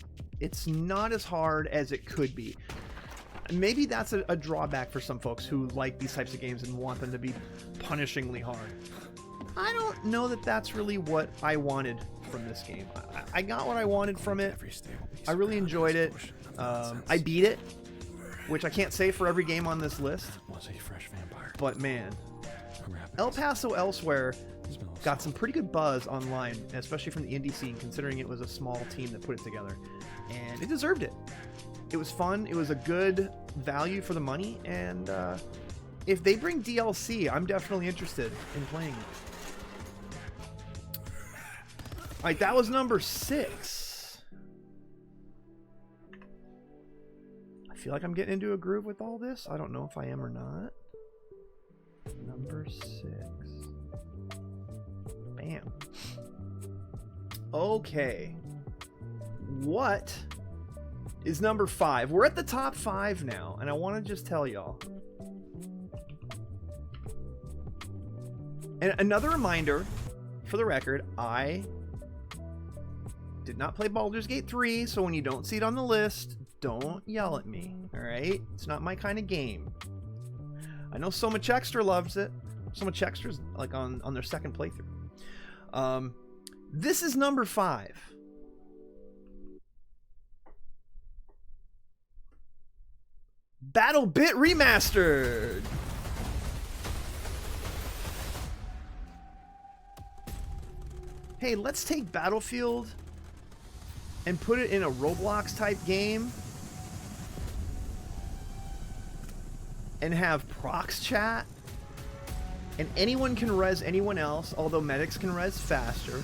not as hard as it could be. Maybe that's a drawback for some folks who like these types of games and want them to be punishingly hard. I don't know that that's really what I wanted from this game. I got what I wanted from it. I really enjoyed it. I beat it, which I can't say for every game on this list. But man, El Paso Elsewhere got some pretty good buzz online, especially from the indie scene, considering it was a small team that put it together. And it deserved it. It was fun. It was a good value for the money. And if they bring DLC, I'm definitely interested in playing it. Alright, that was number 6. I feel like I'm getting into a groove with all this. I don't know if I am or not. Number 6. Bam. Okay. What is number 5? We're at the top 5 now, and I want to just tell y'all. And another reminder, for the record, I did not play Baldur's Gate 3, so when you don't see it on the list, don't yell at me, alright? It's not my kind of game. I know So Much Extra loves it. So Much Extra's like on their second playthrough. This is number 5. Battle Bit Remastered. Hey, let's take Battlefield and put it in a Roblox type game and have prox chat, and anyone can res anyone else, although medics can res faster.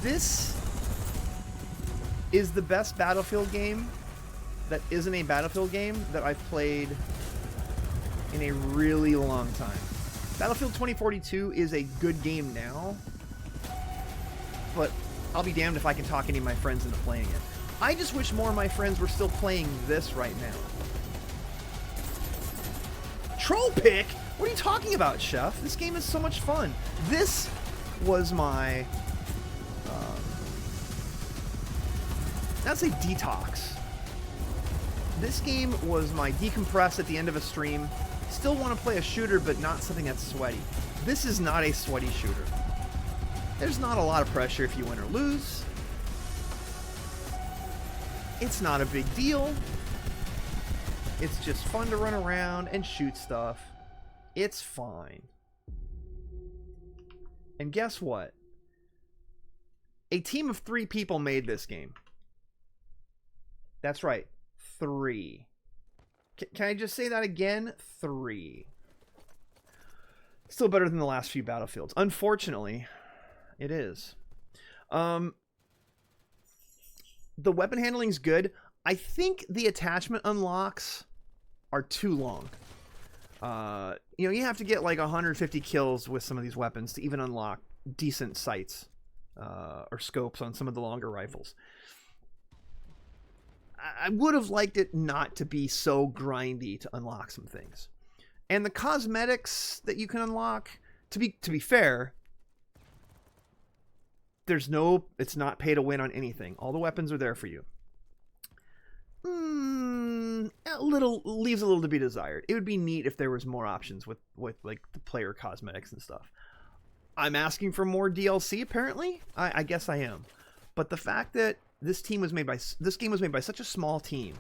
This is the best Battlefield game that isn't a Battlefield game that I've played in a really long time. Battlefield 2042 is a good game now, but I'll be damned if I can talk any of my friends into playing it. I just wish more of my friends were still playing this right now. Troll pick? What are you talking about, Chef? This game is so much fun. This was my... I'd say detox. This game was my decompress at the end of a stream. Still want to play a shooter, but not something that's sweaty. This is not a sweaty shooter. There's not a lot of pressure if you win or lose. It's not a big deal. It's just fun to run around and shoot stuff. It's fine. And guess what? A team of 3 people made this game. That's right. 3. Can I just say that again? 3. Still better than the last few Battlefields. Unfortunately, it is. The weapon handling's good. I think the attachment unlocks are too long. You know, you have to get like 150 kills with some of these weapons to even unlock decent sights or scopes on some of the longer rifles. I would have liked it not to be so grindy to unlock some things. And the cosmetics that you can unlock, to be fair, it's not pay to win on anything. All the weapons are there for you. Leaves a little to be desired. It would be neat if there was more options with like the player cosmetics and stuff. I'm asking for more DLC apparently. I guess I am. But the fact that this game was made by such a small team.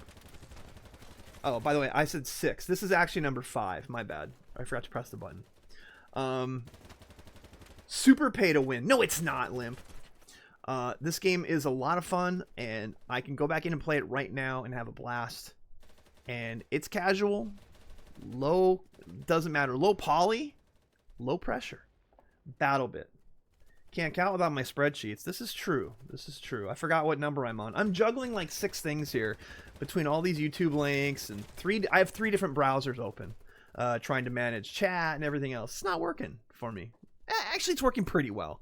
Oh, by the way, I said 6. This is actually number 5. My bad. I forgot to press the button. Super pay to win. No, it's not, Limp. This game is a lot of fun, and I can go back in and play it right now and have a blast. And it's casual, low, doesn't matter, low poly, low pressure, battle bit. Can't count without my spreadsheets. This is true. This is true. I forgot what number I'm on. I'm juggling like 6 things here between all these YouTube links and I have 3 different browsers open, trying to manage chat and everything else. It's not working for me. Actually, it's working pretty well.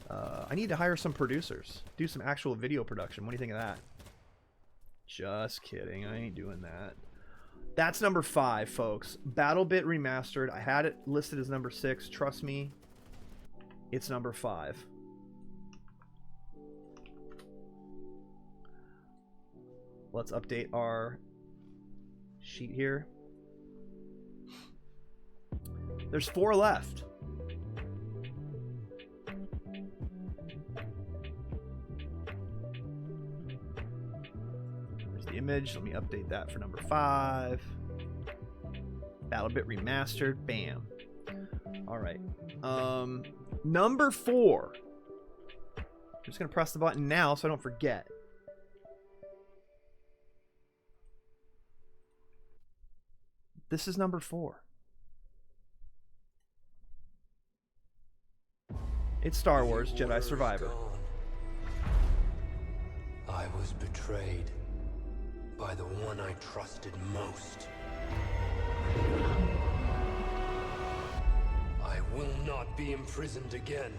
I need to hire some producers, do some actual video production. What do you think of that? Just kidding. I ain't doing that. That's number 5, folks. BattleBit Remastered. I had it listed as number 6. Trust me, it's number 5. Let's update our sheet here. There's 4 left. There's the image. Let me update that for number 5. BattleBit Remastered. Bam. All right. Number 4. I'm just going to press the button now so I don't forget. This is number 4. It's Star Wars Jedi Survivor. I was betrayed by the one I trusted most. I will not be imprisoned again.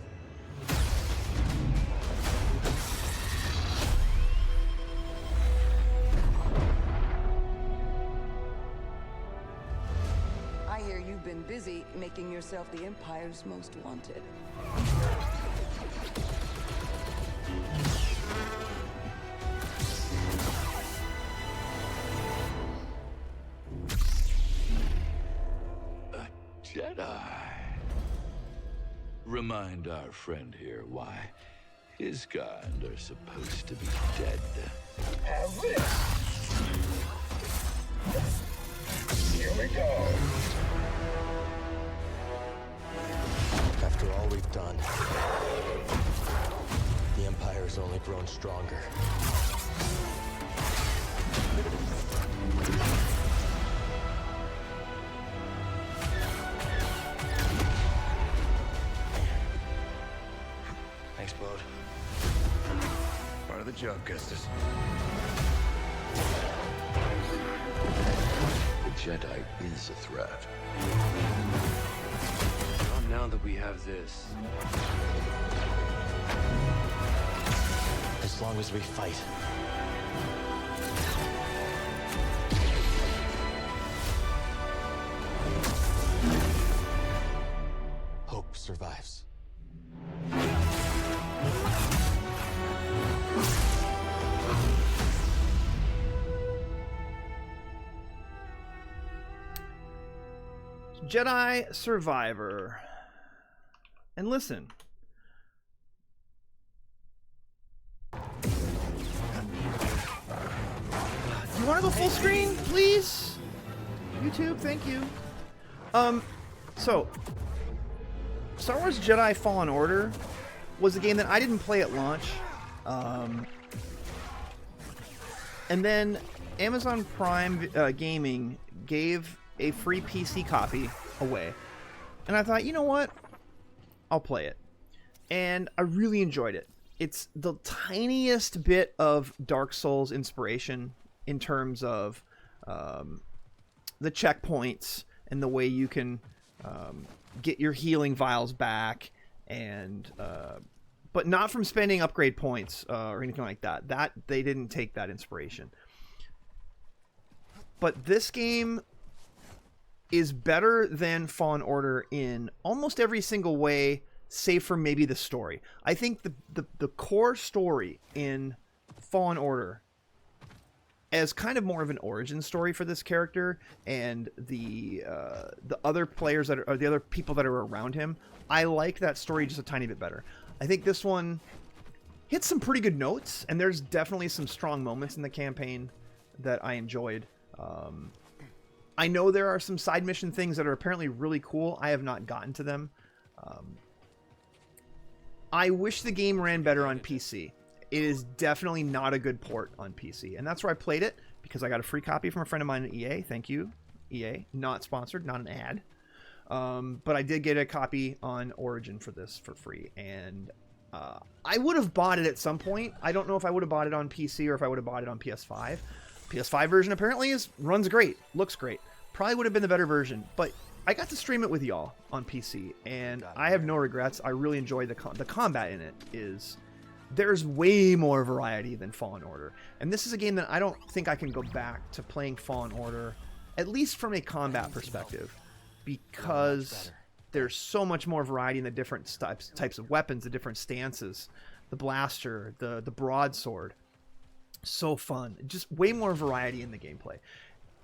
I hear you've been busy making yourself the Empire's most wanted. Jedi. Remind our friend here why his kind are supposed to be dead. Here we go. After all we've done, the Empire's only grown stronger. Thanks, Bode. Part of the job, Custis. The Jedi is a threat. Not now that we have this. As long as we fight. Hope survives. Jedi Survivor. And listen. You want to go full screen, please? YouTube, thank you. So, Star Wars Jedi Fallen Order was a game that I didn't play at launch. And then Amazon Prime Gaming gave a free PC copy away. And I thought, you know what? I'll play it. And I really enjoyed it. It's the tiniest bit of Dark Souls inspiration in terms of the checkpoints and the way you can get your healing vials back, and but not from spending upgrade points or anything like that. That they didn't take that inspiration. But this game is better than Fallen Order in almost every single way, save for maybe the story. I think the core story in Fallen Order, as kind of more of an origin story for this character and the other players that are, or the other people that are around him, I like that story just a tiny bit better. I think this one hit some pretty good notes, and there's definitely some strong moments in the campaign that I enjoyed. I know there are some side mission things that are apparently really cool. I have not gotten to them. I wish the game ran better on PC. It is definitely not a good port on PC, and that's where I played it because I got a free copy from a friend of mine at EA. Thank you, EA. Not sponsored, not an ad. But I did get a copy on Origin for this for free, and I would have bought it at some point. I don't know if I would have bought it on PC or if I would have bought it on PS5. PS5 version apparently runs great, looks great. Probably would have been the better version, but I got to stream it with y'all on PC, and I have no regrets. I really enjoyed the combat in it. There's way more variety than Fallen Order, and this is a game that I don't think I can go back to playing Fallen Order, at least from a combat perspective, because there's so much more variety in the different types of weapons, the different stances, the blaster, the broadsword. So fun. Just way more variety in the gameplay.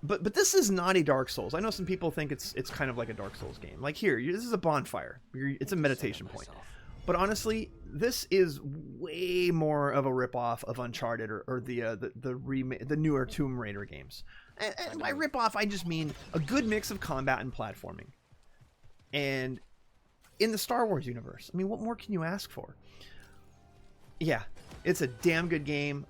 But this is not a Dark Souls. I know some people think it's kind of like a Dark Souls game. Like here, this is a bonfire. It's a meditation point. But honestly, this is way more of a ripoff of Uncharted or the newer Tomb Raider games. And by ripoff, I just mean a good mix of combat and platforming. And in the Star Wars universe, I mean, what more can you ask for? Yeah, it's a damn good game.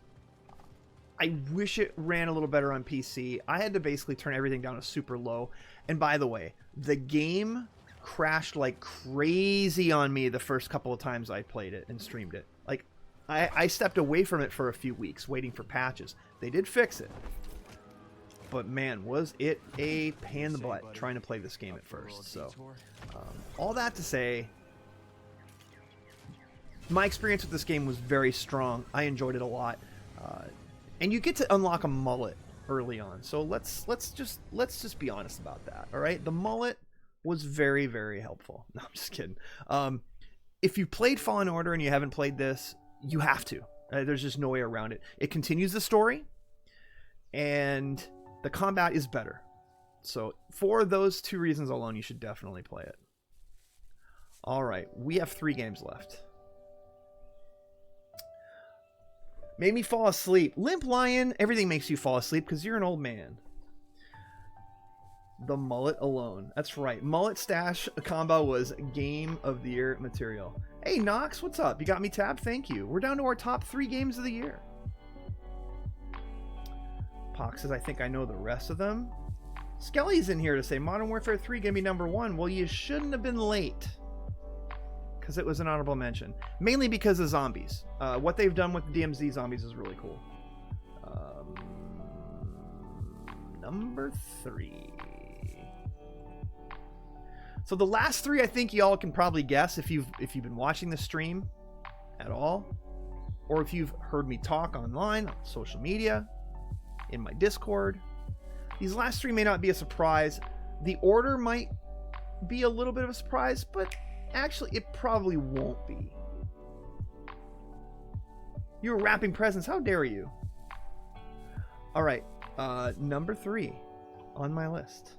I wish it ran a little better on PC. I had to basically turn everything down to super low. And by the way, the game crashed like crazy on me the first couple of times I played it and streamed it. Like, I stepped away from it for a few weeks waiting for patches. They did fix it. But man, was it a pain in the butt trying to play this game at first. So, all that to say, my experience with this game was very strong. I enjoyed it a lot. And you get to unlock a mullet early on. So let's just be honest about that. All right, the mullet was very, very helpful. No, I'm just kidding. If you played Fallen Order and you haven't played this, you have to. There's just no way around it. It continues the story, and the combat is better. So for those two reasons alone, you should definitely play it. All right, we have 3 games left. Made me fall asleep. Limp Lion, everything makes you fall asleep because you're an old man. The mullet alone. That's right. Mullet stash combo was game of the year material. Hey, Nox, what's up? You got me tabbed? Thank you. We're down to our top 3 games of the year. Pox says, I think I know the rest of them. Skelly's in here to say, Modern Warfare 3 gonna be number 1. Well, you shouldn't have been late. Because it was an honorable mention. Mainly because of zombies. What they've done with the DMZ zombies is really cool. Number 3. So the last 3 I think y'all can probably guess if you've been watching the stream at all. Or if you've heard me talk online, on social media, in my Discord. These last 3 may not be a surprise. The order might be a little bit of a surprise, but actually, it probably won't be. You're wrapping presents. How dare you? All right. Number 3 on my list.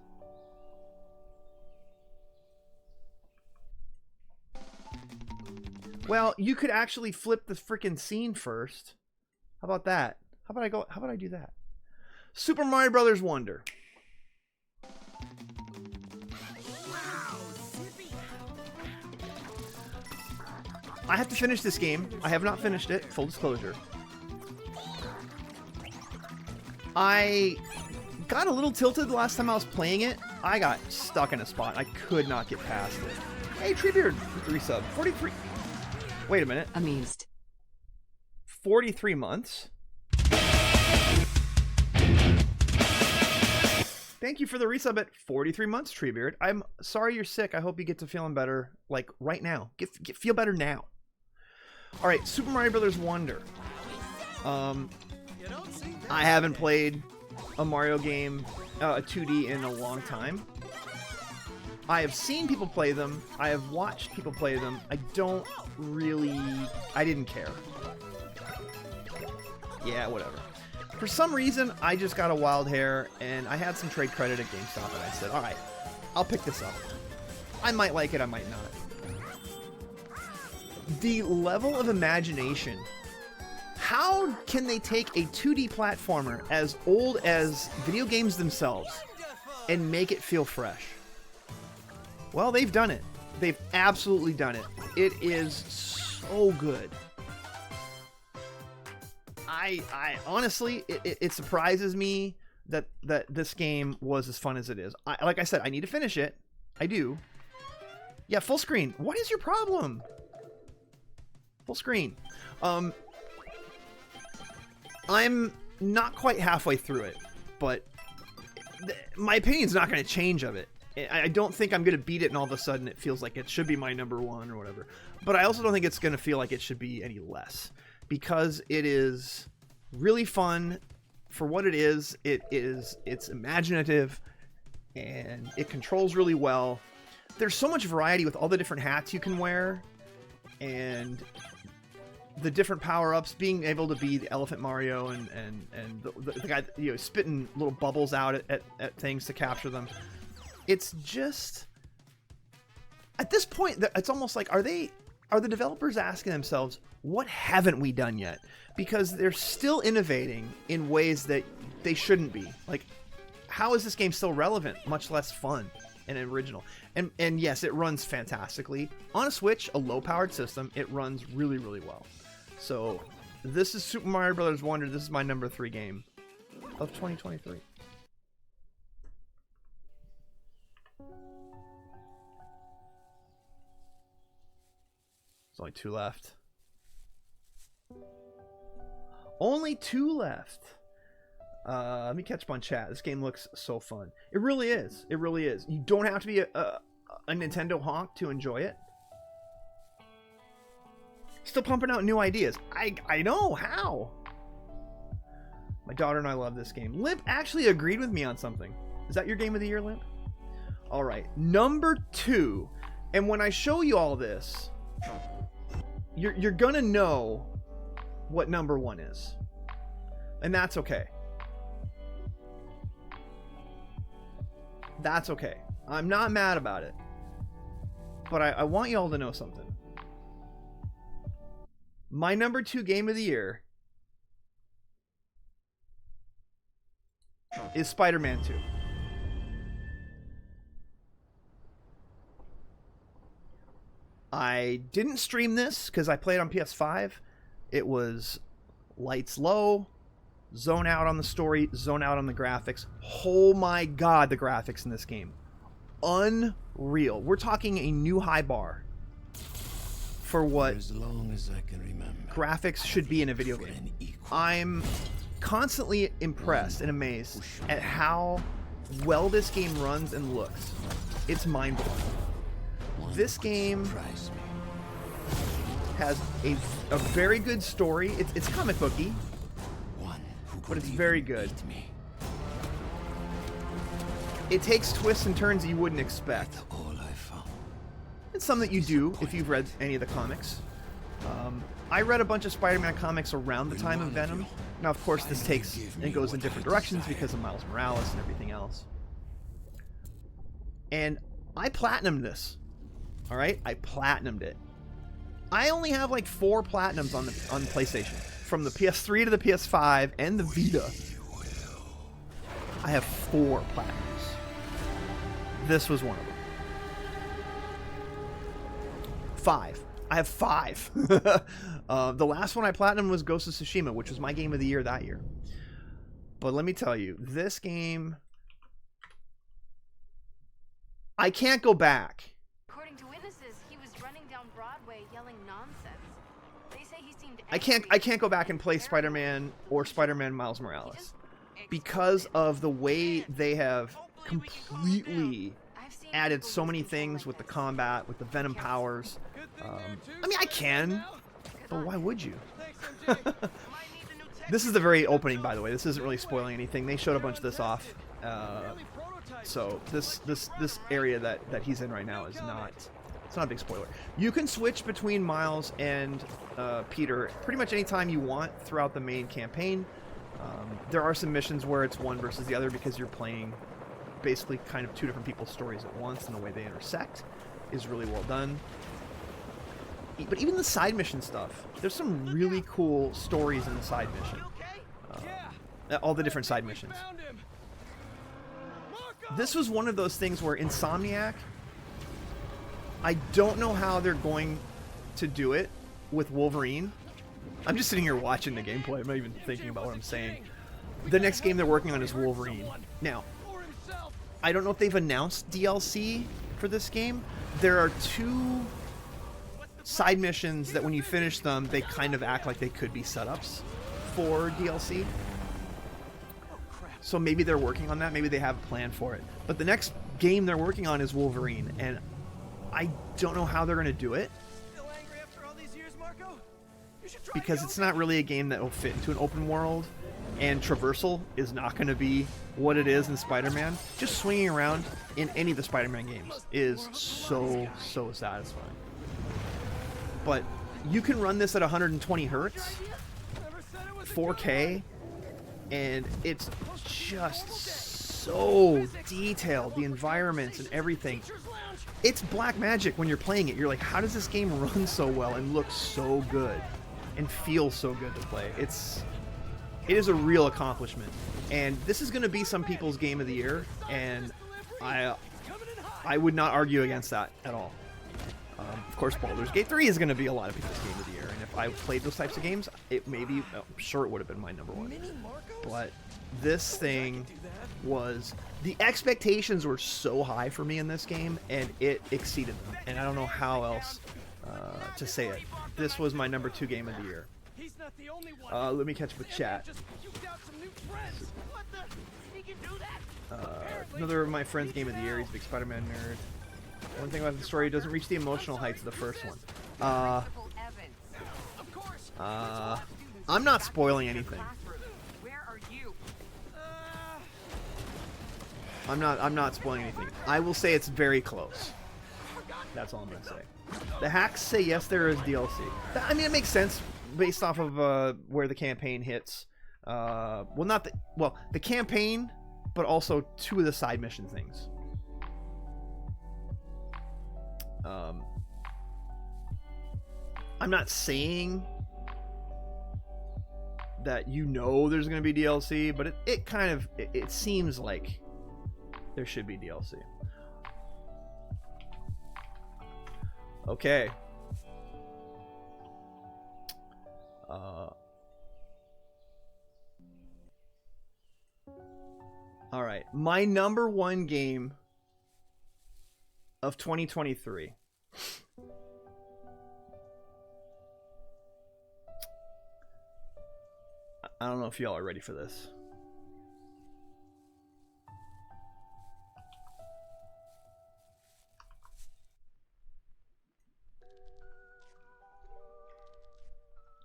Well, you could actually flip the freaking scene first. How about that? How about I do that? Super Mario Brothers Wonder. I have to finish this game. I have not finished it, full disclosure. I got a little tilted the last time I was playing it. I got stuck in a spot. I could not get past it. Hey, Treebeard, resub. 43. Wait a minute. Amused. 43 months. Thank you for the resub at 43 months, Treebeard. I'm sorry you're sick. I hope you get to feeling better, like, right now. Feel better now. All right, Super Mario Brothers Wonder. I haven't played a Mario game, a 2D, in a long time. I have seen people play them. I have watched people play them. I didn't care. Yeah, whatever. For some reason, I just got a wild hair, and I had some trade credit at GameStop, and I said, all right, I'll pick this up. I might like it, I might not. The level of imagination How can they take a 2D platformer as old as video games themselves and make it feel fresh? Well, they've done it. They've absolutely done it. It is so good. I honestly, it surprises me that this game was as fun as it is. Like I said, I need to finish it. I do. Yeah, full screen. What is your problem? Full screen. I'm not quite halfway through it, but my opinion's not going to change of it. I don't think I'm going to beat it and all of a sudden it feels like it should be my #1 or whatever. But I also don't think it's going to feel like it should be any less, because it is really fun for what it is. It's imaginative and it controls really well. There's so much variety with all the different hats you can wear and the different power-ups, being able to be the Elephant Mario and the guy, you know, spitting little bubbles out at things to capture them. It's just, at this point, it's almost like, are the developers asking themselves, what haven't we done yet? Because they're still innovating in ways that they shouldn't be. Like, how is this game still relevant, much less fun and original? And yes, it runs fantastically. On a Switch, a low-powered system, it runs really, really well. So, this is Super Mario Bros. Wonder. This is my #3 game of 2023. There's only 2 left. Only 2 left. Let me catch up on chat. This game looks so fun. It really is. It really is. You don't have to be a Nintendo honk to enjoy it. Still pumping out new ideas. I know. How? My daughter and I love this game. Limp actually agreed with me on something. Is that your game of the year, Limp? All right. #2. And when I show you all this, you're gonna know what #1 is, and that's okay. That's okay. I'm not mad about it, but I want you all to know something. My #2 game of the year is Spider-Man 2. I didn't stream this because I played on PS5. It was lights low, zone out on the story, zone out on the graphics. Oh my god, the graphics in this game. Unreal. We're talking a new high bar for what as long as I can remember, graphics should be in a video game. I'm constantly impressed and amazed at how well this game runs and looks. It's mind-blowing. This game has a very good story. It's comic booky, but it's very good. It takes twists and turns that you wouldn't expect. It's something that you do if you've read any of the comics. I read a bunch of Spider-Man comics around the time of Venom. Now, of course, this takes and goes in different directions because of Miles Morales and everything else. And I platinumed this. All right, I platinumed it. I only have like 4 platinums on the PlayStation, from the PS3 to the PS5 and the Vita. I have 4 platinums. This was one of them. 5. I have 5. The last one I platinumed was Ghost of Tsushima, which was my game of the year that year. But let me tell you, this game, I can't go back. According to witnesses, he was running down Broadway yelling nonsense. They say he seemed I can't go back and play Spider-Man or Spider-Man Miles Morales because of the way they have completely added so many things with the combat, with the Venom powers. I mean, I can, but why would you? This is the very opening, by the way. This isn't really spoiling anything. They showed a bunch of this off. So this area that he's in right now is not, it's not a big spoiler. You can switch between Miles and Peter pretty much anytime you want throughout the main campaign. There are some missions where it's one versus the other because you're playing basically kind of 2 different people's stories at once, and the way they intersect is really well done. but even the side mission stuff, there's some really cool stories in the side mission. All the different side missions. This was one of those things where Insomniac, I don't know how they're going to do it with Wolverine. I'm just sitting here watching the gameplay. I'm not even thinking about what I'm saying. The next game they're working on is Wolverine. Now, I don't know if they've announced DLC for this game. There are 2 side missions that when you finish them, they kind of act like they could be setups for DLC. So maybe they're working on that. Maybe they have a plan for it. But the next game they're working on is Wolverine, and I don't know how they're going to do it. Because it's not really a game that will fit into an open world, and traversal is not going to be what it is in Spider-Man. Just swinging around in any of the Spider-Man games is so satisfying. But you can run this at 120 hertz, 4K, and it's just so detailed. The environments and everything. It's black magic when you're playing it. You're like, how does this game run so well and look so good and feel so good to play? It is a real accomplishment. And this is going to be some people's game of the year, and I would not argue against that at all. Of course, Baldur's Gate 3 is going to be a lot of people's game of the year, and if I played those types of games, I'm sure it would have been my number one. But this thing was, the expectations were so high for me in this game, and it exceeded them. And I don't know how else to say it. This was my number 2 game of the year. Let me catch up with chat. Another of my friends' game of the year. He's a big Spider-Man nerd. One thing about the story, it doesn't reach the emotional heights of the first one. I'm not spoiling anything. I'm not spoiling anything. I will say it's very close. That's all I'm gonna say. The hacks say yes, there is DLC. I mean, it makes sense based off of where the campaign hits. The campaign, but also 2 of the side mission things. I'm not saying that there's going to be DLC, but it seems like there should be DLC. Okay. All right, my number 1 game of 2023. I don't know if y'all are ready for this.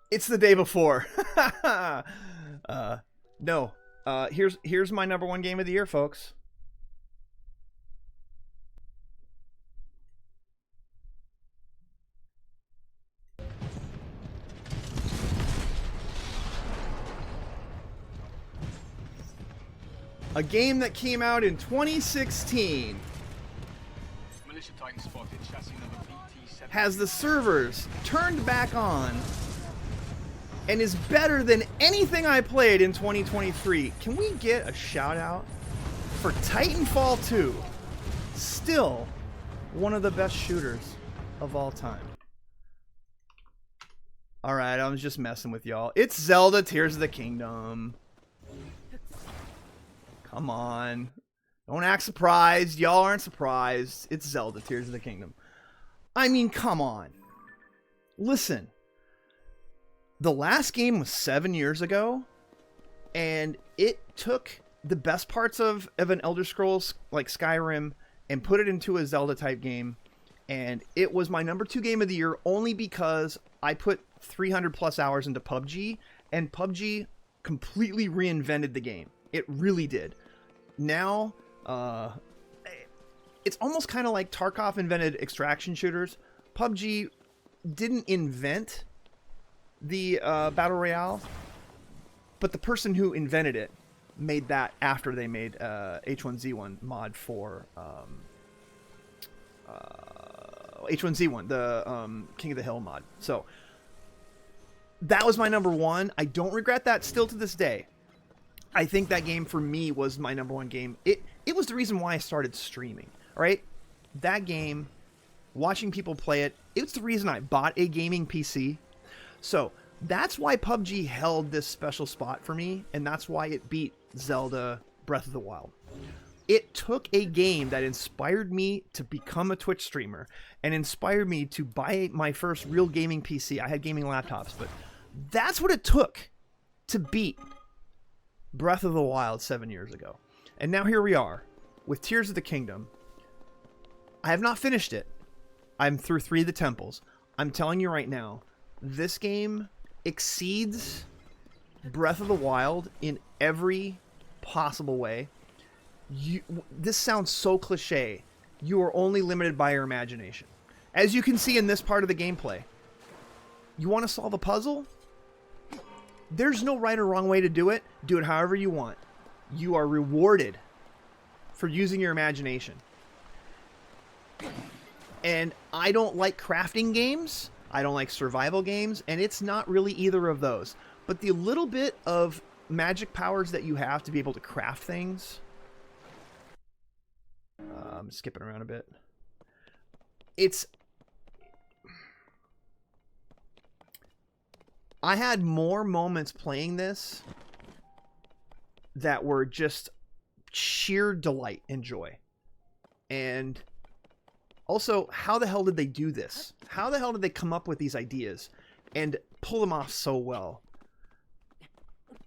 It's the day before. No. Here's my number 1 game of the year, folks. A game that came out in 2016. Has the servers turned back on and is better than anything I played in 2023. Can we get a shout out for Titanfall 2? Still one of the best shooters of all time. Alright, I was just messing with y'all. It's Zelda Tears of the Kingdom. Come on. Don't act surprised. Y'all aren't surprised. It's Zelda Tears of the Kingdom. I mean, come on. Listen. The last game was 7 years ago, and it took the best parts of an Elder Scrolls like Skyrim and put it into a Zelda type game, and it was my number 2 game of the year only because I put 300 plus hours into PUBG, and PUBG completely reinvented the game. It really did. Now, it's almost kind of like Tarkov invented extraction shooters. PUBG didn't invent the Battle Royale, but the person who invented it made that after they made H1Z1 mod for H1Z1, the King of the Hill mod. So that was my number one. I don't regret that still to this day. I think that game for me was my number one game. It was the reason why I started streaming, right? That game, watching people play it, it's the reason I bought a gaming PC. So that's why PUBG held this special spot for me, and that's why it beat Zelda Breath of the Wild. It took a game that inspired me to become a Twitch streamer and inspired me to buy my first real gaming PC. I had gaming laptops, but that's what it took to beat Breath of the Wild 7 years ago. And now here we are with Tears of the Kingdom. I have not finished it. I'm through 3 of the temples. I'm telling you right now, this game exceeds Breath of the Wild in every possible way. This sounds so cliche. You are only limited by your imagination. As you can see in this part of the gameplay, you want to solve a puzzle? There's no right or wrong way to do it. Do it however you want. You are rewarded for using your imagination. And I don't like crafting games. I don't like survival games. And it's not really either of those. But the little bit of magic powers that you have to be able to craft things. I'm skipping around a bit. I had more moments playing this that were just sheer delight and joy. And also, how the hell did they do this? How the hell did they come up with these ideas and pull them off so well?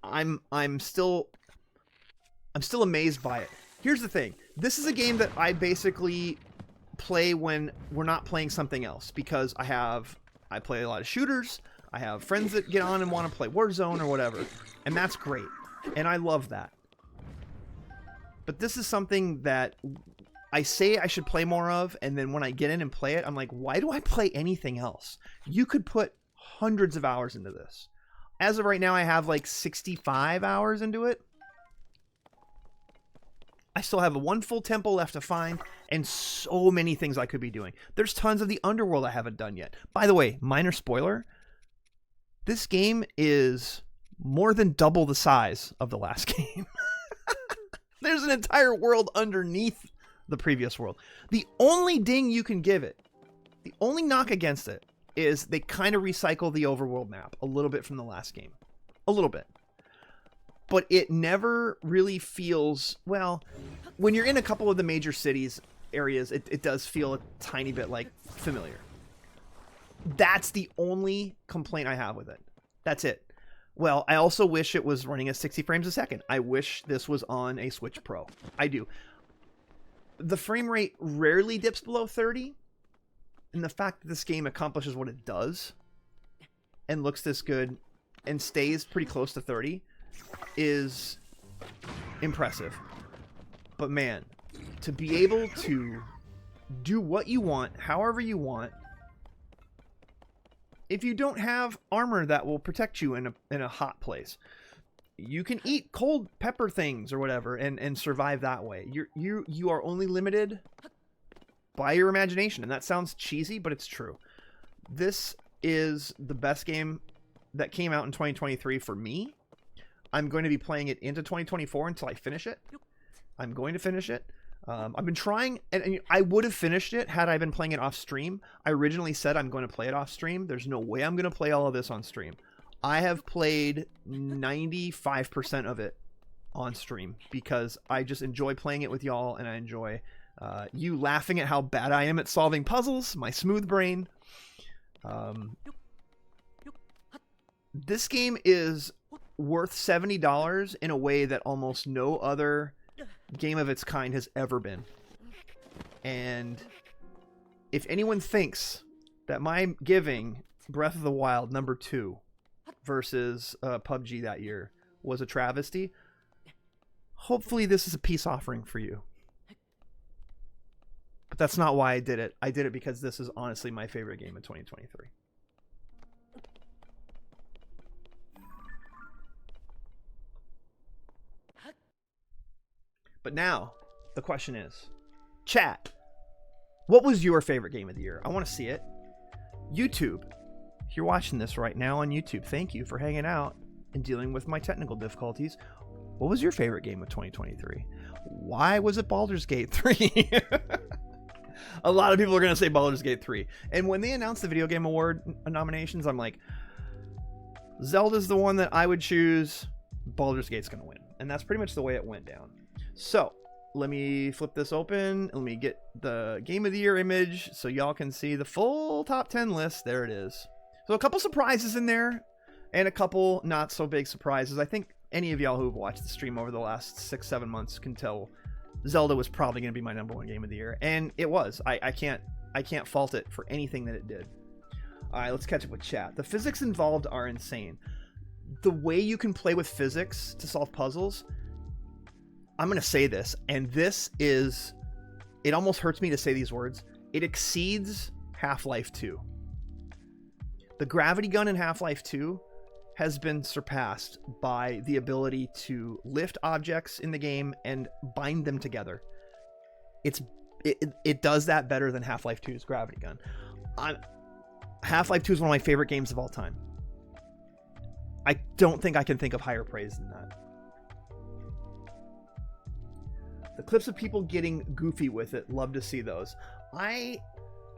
I'm still amazed by it. Here's the thing. This is a game that I basically play when we're not playing something else, because I play a lot of shooters. I have friends that get on and want to play Warzone or whatever, and that's great. And I love that. But this is something that I say I should play more of, and then when I get in and play it, I'm like, why do I play anything else? You could put hundreds of hours into this. As of right now, I have like 65 hours into it. I still have one full temple left to find, and so many things I could be doing. There's tons of the underworld I haven't done yet. By the way, minor spoiler, this game is more than double the size of the last game. There's an entire world underneath the previous world. The only ding you can give it, the only knock against it, is they kind of recycle the overworld map a little bit from the last game. A little bit. But it never really feels, well, when you're in a couple of the major cities areas, it does feel a tiny bit like familiar. That's the only complaint I have with it. That's it. Well, I also wish it was running at 60 frames a second. I wish this was on a Switch Pro. I do. The frame rate rarely dips below 30. And the fact that this game accomplishes what it does and looks this good and stays pretty close to 30 is impressive. But man, to be able to do what you want, however you want, if you don't have armor that will protect you in a hot place, you can eat cold pepper things or whatever and survive that way. You are only limited by your imagination, and that sounds cheesy, but it's true. This is the best game that came out in 2023 for me. I'm going to be playing it into 2024 until I finish it. I'm going to finish it. I've been trying, and I would have finished it had I been playing it off stream. I originally said I'm going to play it off stream. There's no way I'm going to play all of this on stream. I have played 95% of it on stream because I just enjoy playing it with y'all, and I enjoy you laughing at how bad I am at solving puzzles, my smooth brain. This game is worth $70 in a way that almost no other game of its kind has ever been. And if anyone thinks that my giving Breath of the Wild number 2 versus PUBG that year was a travesty, hopefully this is a peace offering for you. But that's not why I did it. I did it because this is honestly my favorite game in 2023. But now, the question is, chat, What was your favorite game of the year? I want to see it. YouTube. If you're watching this right now on YouTube, thank you for hanging out and dealing with my technical difficulties. What was your favorite game of 2023? Why was it Baldur's Gate 3? A lot of people are going to say Baldur's Gate 3. And when they announced the Video Game Award nominations, I'm like, Zelda's the one that I would choose. Baldur's Gate's going to win. And that's pretty much the way it went down. So, let me flip this open. Let me get the Game of the Year image so y'all can see the full top 10 list. There it is. So a couple surprises in there and a couple not so big surprises. I think any of y'all who have watched the stream over the last 6-7 months can tell Zelda was probably going to be my #1 game of the year. And it was. I can't fault it for anything that it did. All right, let's catch up with chat. The physics involved are insane. The way you can play with physics to solve puzzles, I'm going to say this, and this is, it almost hurts me to say these words. It exceeds Half-Life 2. The gravity gun in Half-Life 2 has been surpassed by the ability to lift objects in the game and bind them together. It does that better than Half-Life 2's gravity gun. Half-Life 2 is one of my favorite games of all time. I don't think I can think of higher praise than that. The clips of people getting goofy with it, love to see those. I'm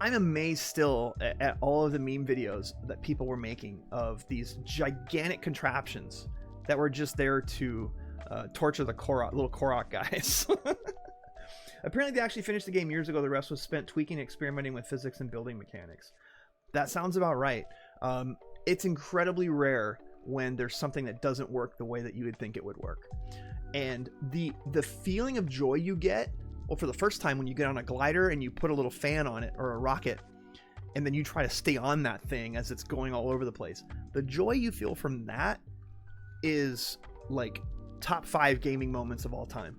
amazed still at all of the meme videos that people were making of these gigantic contraptions that were just there to torture the little Korok guys. Apparently they actually finished the game years ago. The rest was spent tweaking and experimenting with physics and building mechanics. That sounds about right. It's incredibly rare when there's something that doesn't work the way that you would think it would work. And the feeling of joy you get, well, for the first time when you get on a glider and you put a little fan on it or a rocket, and then you try to stay on that thing as it's going all over the place. The joy you feel from that is like top 5 gaming moments of all time.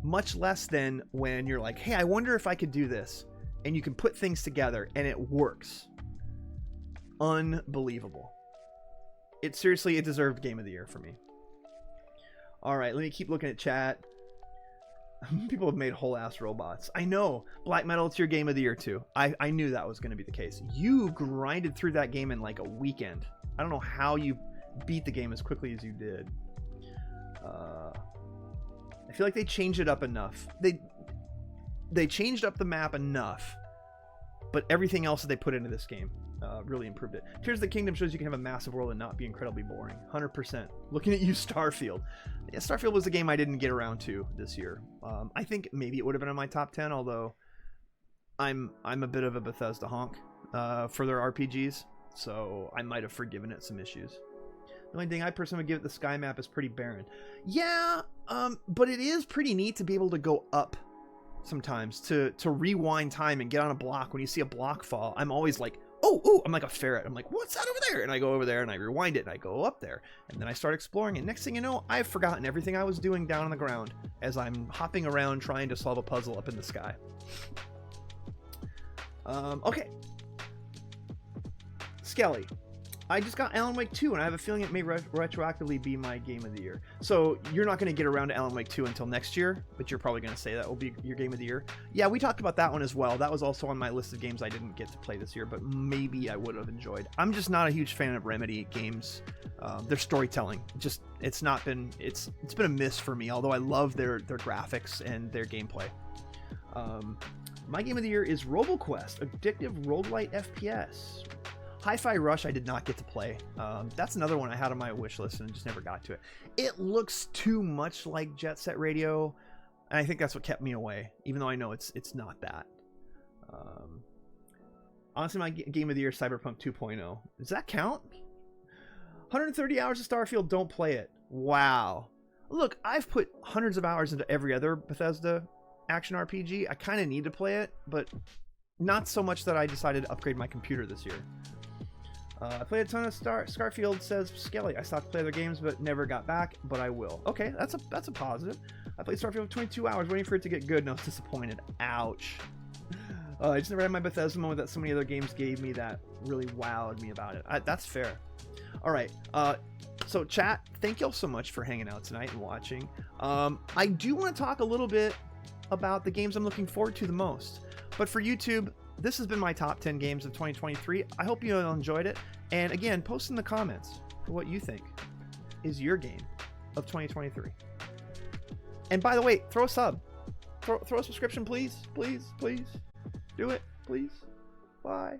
Much less than when you're like, hey, I wonder if I could do this. And you can put things together and it works. Unbelievable. It deserved Game of the Year for me. All right, let me keep looking at chat. People have made whole ass robots. I know. Black Metal, it's your Game of the Year too. I knew that was going to be the case. You grinded through that game in like a weekend. I don't know how you beat the game as quickly as you did. I feel like they changed it up enough. They changed up the map enough, but everything else that they put into this game really improved it. Tears of the Kingdom shows you can have a massive world and not be incredibly boring. 100%. Looking at you, Starfield. Yeah, Starfield was a game I didn't get around to this year. I think maybe it would have been in my top 10, although I'm a bit of a Bethesda honk for their RPGs, so I might have forgiven it some issues. The only thing I personally would give it, the sky map is pretty barren. Yeah, but it is pretty neat to be able to go up sometimes, to rewind time and get on a block. When you see a block fall, I'm always like, oh, I'm like a ferret. I'm like, what's that over there? And I go over there and I rewind it and I go up there. And then I start exploring. And next thing you know, I've forgotten everything I was doing down on the ground as I'm hopping around trying to solve a puzzle up in the sky. Okay. Skelly. I just got Alan Wake 2, and I have a feeling it may retroactively be my Game of the Year. So you're not going to get around to Alan Wake 2 until next year, but you're probably going to say that will be your Game of the Year. Yeah, we talked about that one as well. That was also on my list of games I didn't get to play this year, but maybe I would have enjoyed. I'm just not a huge fan of Remedy games. Their storytelling, it's been a miss for me, although I love their graphics and their gameplay. My Game of the Year is RoboQuest, addictive roguelite FPS. Hi-Fi Rush I did not get to play. That's another one I had on my wish list and just never got to it. It looks too much like Jet Set Radio, and I think that's what kept me away, even though I know it's not that. Honestly, my Game of the Year is Cyberpunk 2.0. Does that count? 130 hours of Starfield, don't play it. Wow. Look, I've put hundreds of hours into every other Bethesda action RPG. I kind of need to play it, but not so much that I decided to upgrade my computer this year. I played a ton of Scarfield, says Skelly. I stopped playing their games, but never got back, but I will. Okay, that's a positive. I played Starfield for 22 hours, waiting for it to get good, and I was disappointed. Ouch. I just never had my Bethesda moment that so many other games gave me that really wowed me about it. That's fair. All right. So chat, thank y'all so much for hanging out tonight and watching. I do want to talk a little bit about the games I'm looking forward to the most. But for YouTube, this has been my top 10 games of 2023. I hope you enjoyed it. And again, post in the comments what you think is your game of 2023. And by the way, throw a sub. Throw a subscription, please. Please, please. Do it, please. Bye.